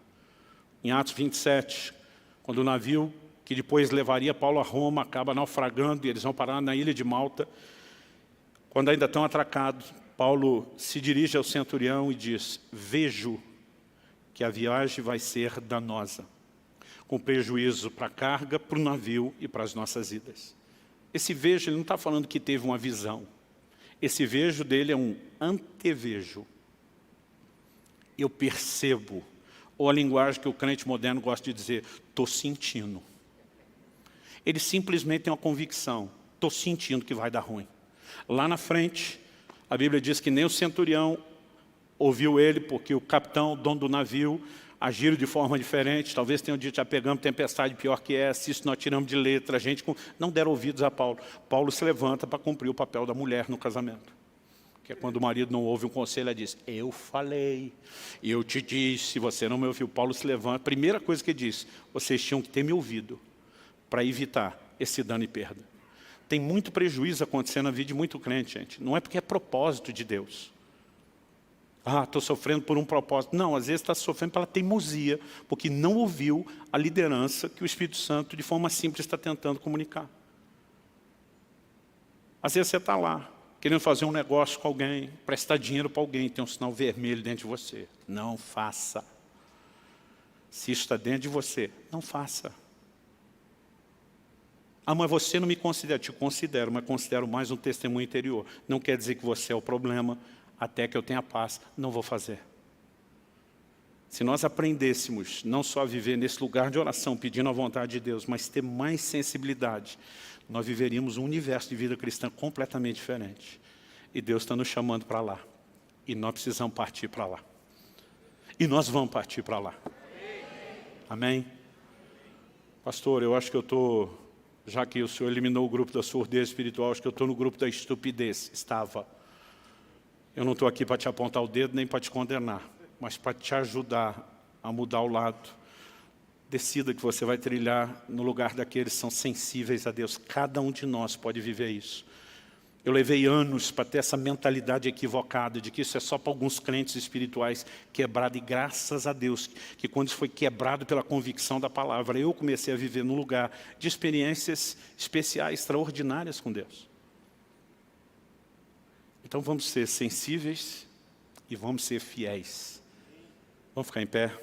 Em Atos 27, quando o navio que depois levaria Paulo a Roma acaba naufragando e eles vão parar na ilha de Malta, quando ainda estão atracados, Paulo se dirige ao centurião e diz: vejo que a viagem vai ser danosa, com prejuízo para a carga, para o navio e para as nossas vidas. Esse vejo, ele não está falando que teve uma visão. Esse vejo dele é um antevejo. Eu percebo, ou a linguagem que o crente moderno gosta de dizer, estou sentindo. Ele simplesmente tem uma convicção, estou sentindo que vai dar ruim. Lá na frente, a Bíblia diz que nem o centurião ouviu ele, porque o capitão, o dono do navio, agiram de forma diferente. Talvez tenham dito, já pegamos tempestade pior que essa, isso nós tiramos de letra. A gente não deram ouvidos a Paulo. Paulo se levanta para cumprir o papel da mulher no casamento. Que é quando o marido não ouve um conselho, ela diz, eu falei, eu te disse, você não me ouviu. Paulo se levanta, a primeira coisa que ele diz, vocês tinham que ter me ouvido para evitar esse dano e perda. Tem muito prejuízo acontecendo na vida de muito crente, gente. Não é porque é propósito de Deus. Ah, estou sofrendo por um propósito. Não, às vezes está sofrendo pela teimosia, porque não ouviu a liderança que o Espírito Santo, de forma simples, está tentando comunicar. Às vezes você está lá, querendo fazer um negócio com alguém, prestar dinheiro para alguém, tem um sinal vermelho dentro de você. Não faça. Se isso está dentro de você, não faça. Ah, mas você não me considera. Te considero, mas considero mais um testemunho interior. Não quer dizer que você é o problema, até que eu tenha paz, não vou fazer. Se nós aprendêssemos não só a viver nesse lugar de oração, pedindo a vontade de Deus, mas ter mais sensibilidade, nós viveríamos um universo de vida cristã completamente diferente. E Deus está nos chamando para lá. E nós precisamos partir para lá. E nós vamos partir para lá. Amém? Pastor, eu acho que eu estou, já que o senhor eliminou o grupo da surdez espiritual, acho que eu estou no grupo da estupidez. Estava. Eu não estou aqui para te apontar o dedo, nem para te condenar, mas para te ajudar a mudar o lado. Decida que você vai trilhar no lugar daqueles que são sensíveis a Deus. Cada um de nós pode viver isso. Eu levei anos para ter essa mentalidade equivocada de que isso é só para alguns crentes espirituais quebrado. E graças a Deus, que quando isso foi quebrado pela convicção da palavra, eu comecei a viver num lugar de experiências especiais, extraordinárias com Deus. Então vamos ser sensíveis e vamos ser fiéis. Vamos ficar em pé?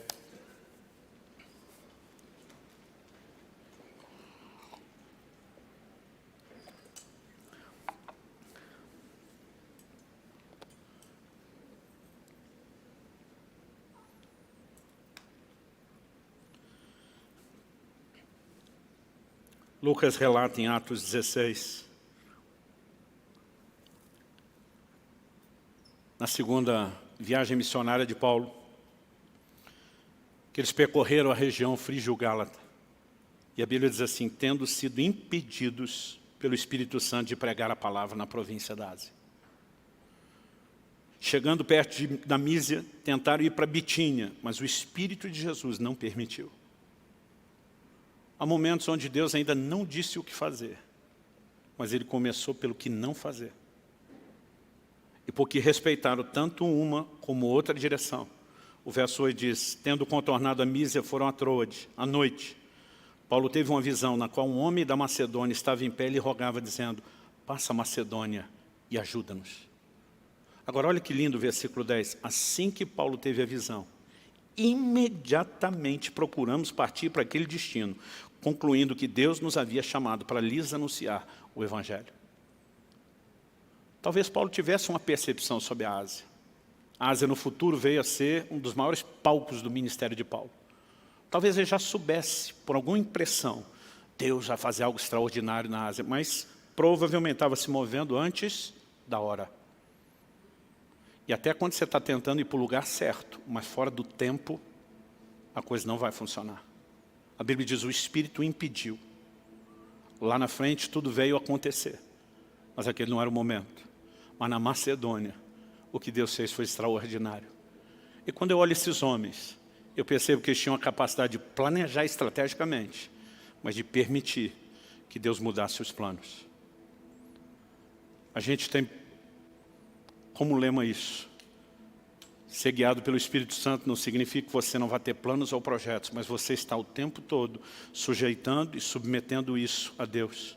Lucas relata em Atos 16, na segunda viagem missionária de Paulo, que eles percorreram a região frígio-gálata. E a Bíblia diz assim, tendo sido impedidos pelo Espírito Santo de pregar a palavra na província da Ásia. Chegando perto da Mísia, tentaram ir para Bitínia, mas o Espírito de Jesus não permitiu. Há momentos onde Deus ainda não disse o que fazer, mas Ele começou pelo que não fazer. E porque respeitaram tanto uma como outra direção. O verso 8 diz, tendo contornado a Mísia, foram a Troade, à noite. Paulo teve uma visão na qual um homem da Macedônia estava em pé e lhe rogava, dizendo, passa a Macedônia e ajuda-nos. Agora olha que lindo o versículo 10. Assim que Paulo teve a visão, imediatamente procuramos partir para aquele destino, concluindo que Deus nos havia chamado para lhes anunciar o Evangelho. Talvez Paulo tivesse uma percepção sobre a Ásia. A Ásia no futuro veio a ser um dos maiores palcos do ministério de Paulo. Talvez ele já soubesse, por alguma impressão, Deus vai fazer algo extraordinário na Ásia, mas provavelmente estava se movendo antes da hora. E até quando você está tentando ir para o lugar certo, mas fora do tempo, a coisa não vai funcionar. A Bíblia diz, o Espírito impediu. Lá na frente tudo veio acontecer, mas aquele não era o momento. Mas na Macedônia, o que Deus fez foi extraordinário. E quando eu olho esses homens, eu percebo que eles tinham a capacidade de planejar estrategicamente, mas de permitir que Deus mudasse os planos. A gente tem como lema isso. Ser guiado pelo Espírito Santo não significa que você não vai ter planos ou projetos, mas você está o tempo todo sujeitando e submetendo isso a Deus.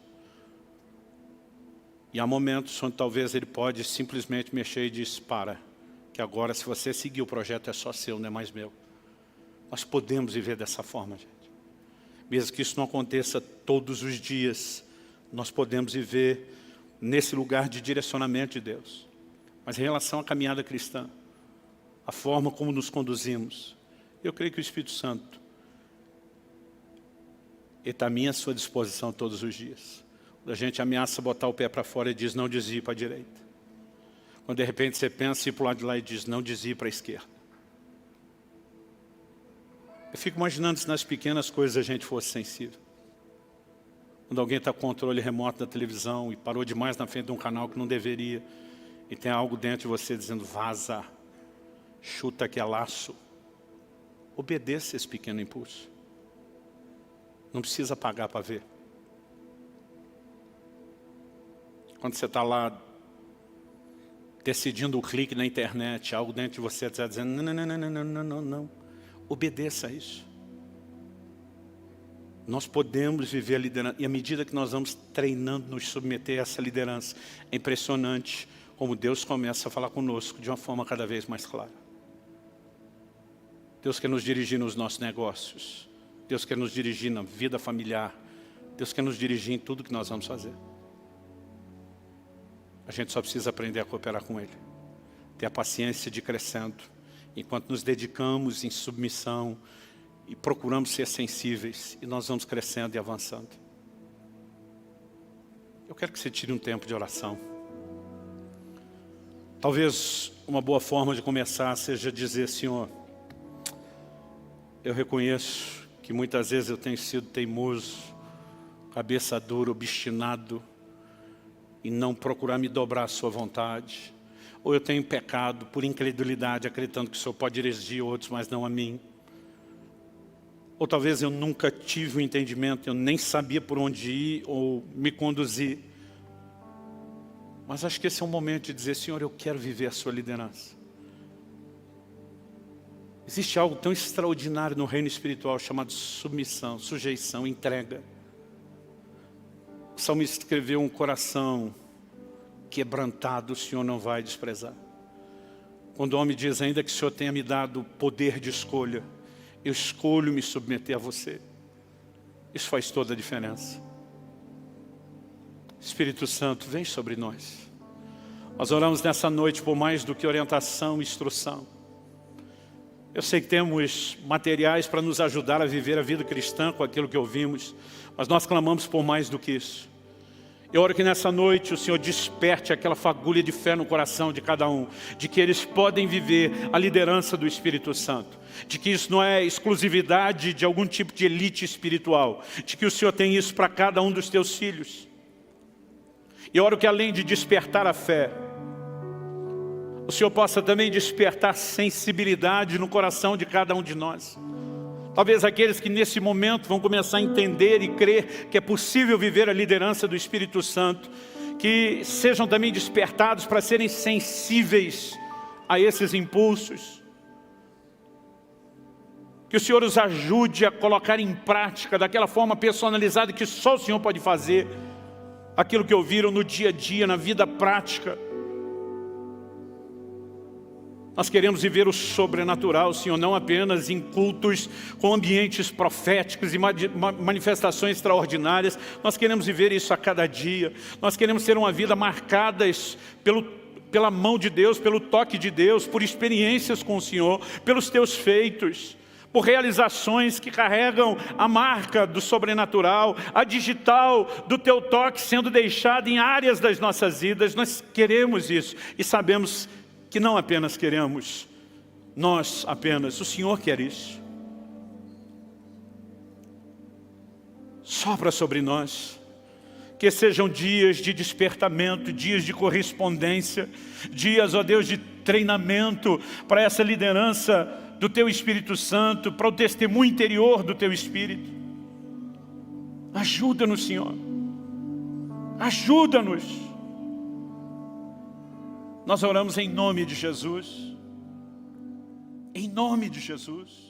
E há momentos onde talvez Ele pode simplesmente mexer e dizer, para, que agora se você seguir o projeto é só seu, não é mais meu. Nós podemos viver dessa forma, gente. Mesmo que isso não aconteça todos os dias, nós podemos viver nesse lugar de direcionamento de Deus. Mas em relação à caminhada cristã, a forma como nos conduzimos, eu creio que o Espírito Santo está à minha sua disposição todos os dias. Quando a gente ameaça botar o pé para fora e diz, não desvie para a direita. Quando de repente você pensa em ir para o lado de lá e diz, não desvie para a esquerda. Eu fico imaginando se nas pequenas coisas a gente fosse sensível. Quando alguém está com o controle remoto da televisão e parou demais na frente de um canal que não deveria, e tem algo dentro de você dizendo, vaza, chuta que é laço. Obedeça esse pequeno impulso. Não precisa pagar para ver. Quando você está lá decidindo o clique na internet, algo dentro de você está dizendo, não. Obedeça a isso. Nós podemos viver a liderança, e à medida que nós vamos treinando, nos submeter a essa liderança, é impressionante como Deus começa a falar conosco de uma forma cada vez mais clara. Deus quer nos dirigir nos nossos negócios. Deus quer nos dirigir na vida familiar. Deus quer nos dirigir em tudo que nós vamos fazer. A gente só precisa aprender a cooperar com Ele. Ter a paciência de ir crescendo. Enquanto nos dedicamos em submissão e procuramos ser sensíveis. E nós vamos crescendo e avançando. Eu quero que você tire um tempo de oração. Talvez uma boa forma de começar seja dizer, Senhor, eu reconheço que muitas vezes eu tenho sido teimoso, cabeça dura, obstinado, e não procurar me dobrar à sua vontade. Ou eu tenho pecado por incredulidade, acreditando que o Senhor pode dirigir outros, mas não a mim. Ou talvez eu nunca tive o entendimento, eu nem sabia por onde ir ou me conduzir. Mas acho que esse é um momento de dizer, Senhor, eu quero viver a sua liderança. Existe algo tão extraordinário no reino espiritual chamado submissão, sujeição, entrega. O salmista escreveu, um coração quebrantado o Senhor não vai desprezar. Quando o homem diz, ainda que o Senhor tenha me dado poder de escolha, eu escolho me submeter a você. Isso faz toda a diferença. Espírito Santo, vem sobre nós. Nós oramos nessa noite por mais do que orientação e instrução. Eu sei que temos materiais para nos ajudar a viver a vida cristã com aquilo que ouvimos, mas nós clamamos por mais do que isso. Eu oro que nessa noite o Senhor desperte aquela fagulha de fé no coração de cada um, de que eles podem viver a liderança do Espírito Santo, de que isso não é exclusividade de algum tipo de elite espiritual, de que o Senhor tem isso para cada um dos teus filhos. E oro que além de despertar a fé, o Senhor possa também despertar sensibilidade no coração de cada um de nós. Talvez aqueles que nesse momento vão começar a entender e crer que é possível viver a liderança do Espírito Santo, que sejam também despertados para serem sensíveis a esses impulsos. Que o Senhor os ajude a colocar em prática daquela forma personalizada que só o Senhor pode fazer, aquilo que ouviram no dia a dia, na vida prática. Nós queremos viver o sobrenatural, Senhor, não apenas em cultos com ambientes proféticos e manifestações extraordinárias. Nós queremos viver isso a cada dia. Nós queremos ter uma vida marcada pela mão de Deus, pelo toque de Deus, por experiências com o Senhor, pelos teus feitos, por realizações que carregam a marca do sobrenatural, a digital do teu toque sendo deixada em áreas das nossas vidas. Nós queremos isso e sabemos que não apenas queremos, nós apenas, o Senhor quer isso. Sopra sobre nós, que sejam dias de despertamento, dias de correspondência, dias, ó Deus, de treinamento para essa liderança do Teu Espírito Santo, para o testemunho interior do Teu Espírito. Ajuda-nos, Senhor, ajuda-nos. Nós oramos em nome de Jesus. Em nome de Jesus.